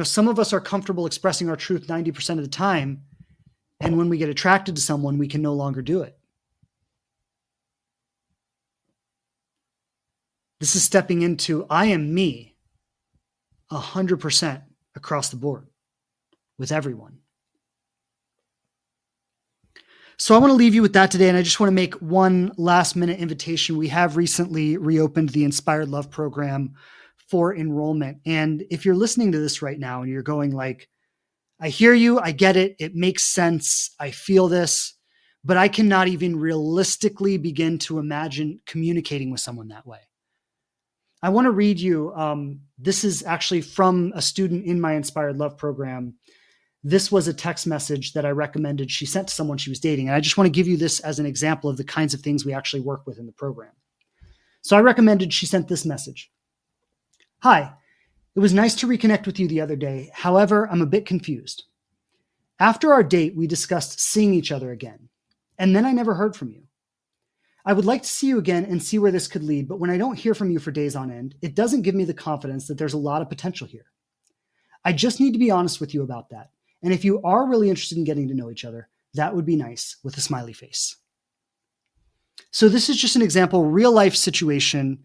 Some of us are comfortable expressing our truth 90% of the time. And when we get attracted to someone, we can no longer do it. This is stepping into I am me 100% across the board with everyone. So I want to leave you with that today. And I just want to make one last minute invitation. We have recently reopened the Inspired Love program for enrollment. And if you're listening to this right now and you're going like, I hear you, I get it, it makes sense, I feel this, but I cannot even realistically begin to imagine communicating with someone that way. I want to read you, this is actually from a student in my Inspired Love program. This was a text message that I recommended she sent to someone she was dating. And I just want to give you this as an example of the kinds of things we actually work with in the program. So I recommended she sent this message. Hi, it was nice to reconnect with you the other day. However, I'm a bit confused. After our date, we discussed seeing each other again, and then I never heard from you. I would like to see you again and see where this could lead, but when I don't hear from you for days on end, it doesn't give me the confidence that there's a lot of potential here. I just need to be honest with you about that. And if you are really interested in getting to know each other, that would be nice, with a smiley face. So this is just an example, real life situation.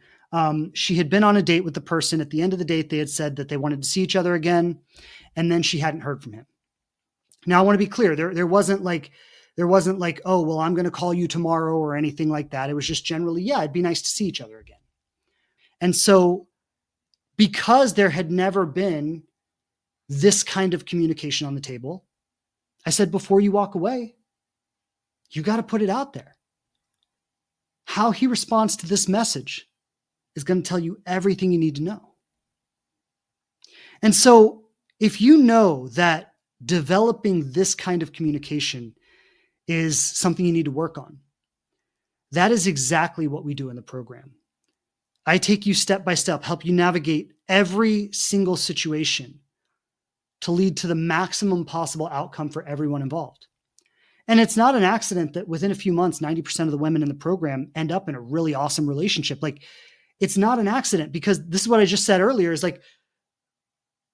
She had been on a date with the person. At the end of the date, they had said that they wanted to see each other again, and then she hadn't heard from him. Now, I want to be clear. There wasn't like, oh, well, I'm going to call you tomorrow or anything like that. It was just generally, yeah, it'd be nice to see each other again. And so because there had never been this kind of communication on the table, I said, before you walk away, you got to put it out there. How he responds to this message is going to tell you everything you need to know. And so if you know that developing this kind of communication is something you need to work on, that is exactly what we do in the program. I take you step by step, help you navigate every single situation to lead to the maximum possible outcome for everyone involved. And it's not an accident that within a few months, 90% of the women in the program end up in a really awesome relationship. Like, it's not an accident, because this is what I just said earlier, is like,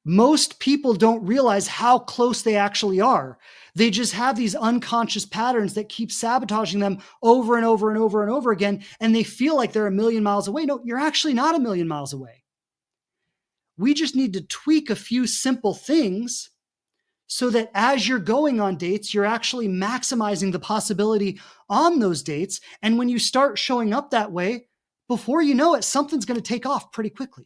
most people don't realize how close they actually are. They just have these unconscious patterns that keep sabotaging them over and over and over and over again. And they feel like they're a million miles away. No, you're actually not a million miles away. We just need to tweak a few simple things so that as you're going on dates, you're actually maximizing the possibility on those dates. And when you start showing up that way, before you know it, something's going to take off pretty quickly.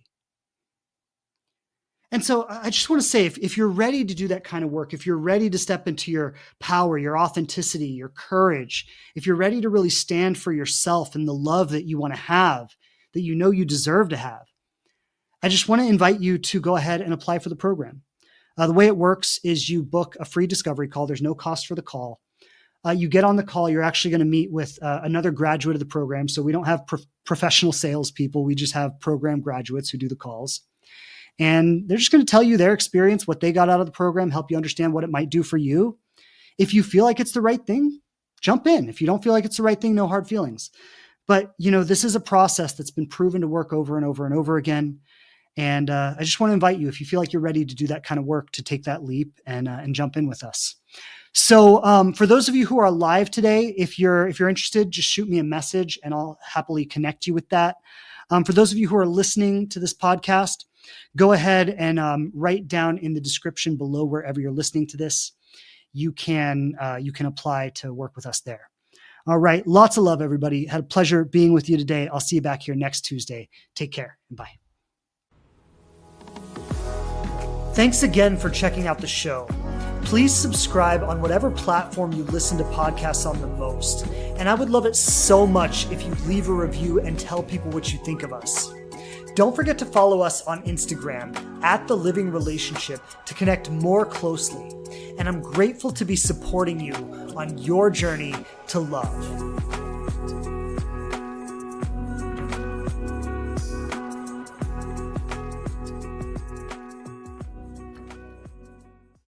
And so I just want to say, if you're ready to do that kind of work, if you're ready to step into your power, your authenticity, your courage, if you're ready to really stand for yourself and the love that you want to have, that you know you deserve to have, I just want to invite you to go ahead and apply for the program. The way it works is you book a free discovery call. There's no cost for the call. You get on the call. You're actually going to meet with another graduate of the program. So we don't have professional salespeople. We just have program graduates who do the calls. And they're just going to tell you their experience, what they got out of the program, help you understand what it might do for you. If you feel like it's the right thing, jump in. If you don't feel like it's the right thing, no hard feelings. But, this is a process that's been proven to work over and over and over again. And I just want to invite you, if you feel like you're ready to do that kind of work, to take that leap and jump in with us. So for those of you who are live today, if you're interested, just shoot me a message and I'll happily connect you with that. For those of you who are listening to this podcast, go ahead and write down in the description below wherever you're listening to this. You can apply to work with us there. All right. Lots of love, everybody. Had a pleasure being with you today. I'll see you back here next Tuesday. Take care and bye. Thanks again for checking out the show. Please subscribe on whatever platform you listen to podcasts on the most. And I would love it so much if you leave a review and tell people what you think of us. Don't forget to follow us on Instagram @TheLivingRelationship to connect more closely. And I'm grateful to be supporting you on your journey to love.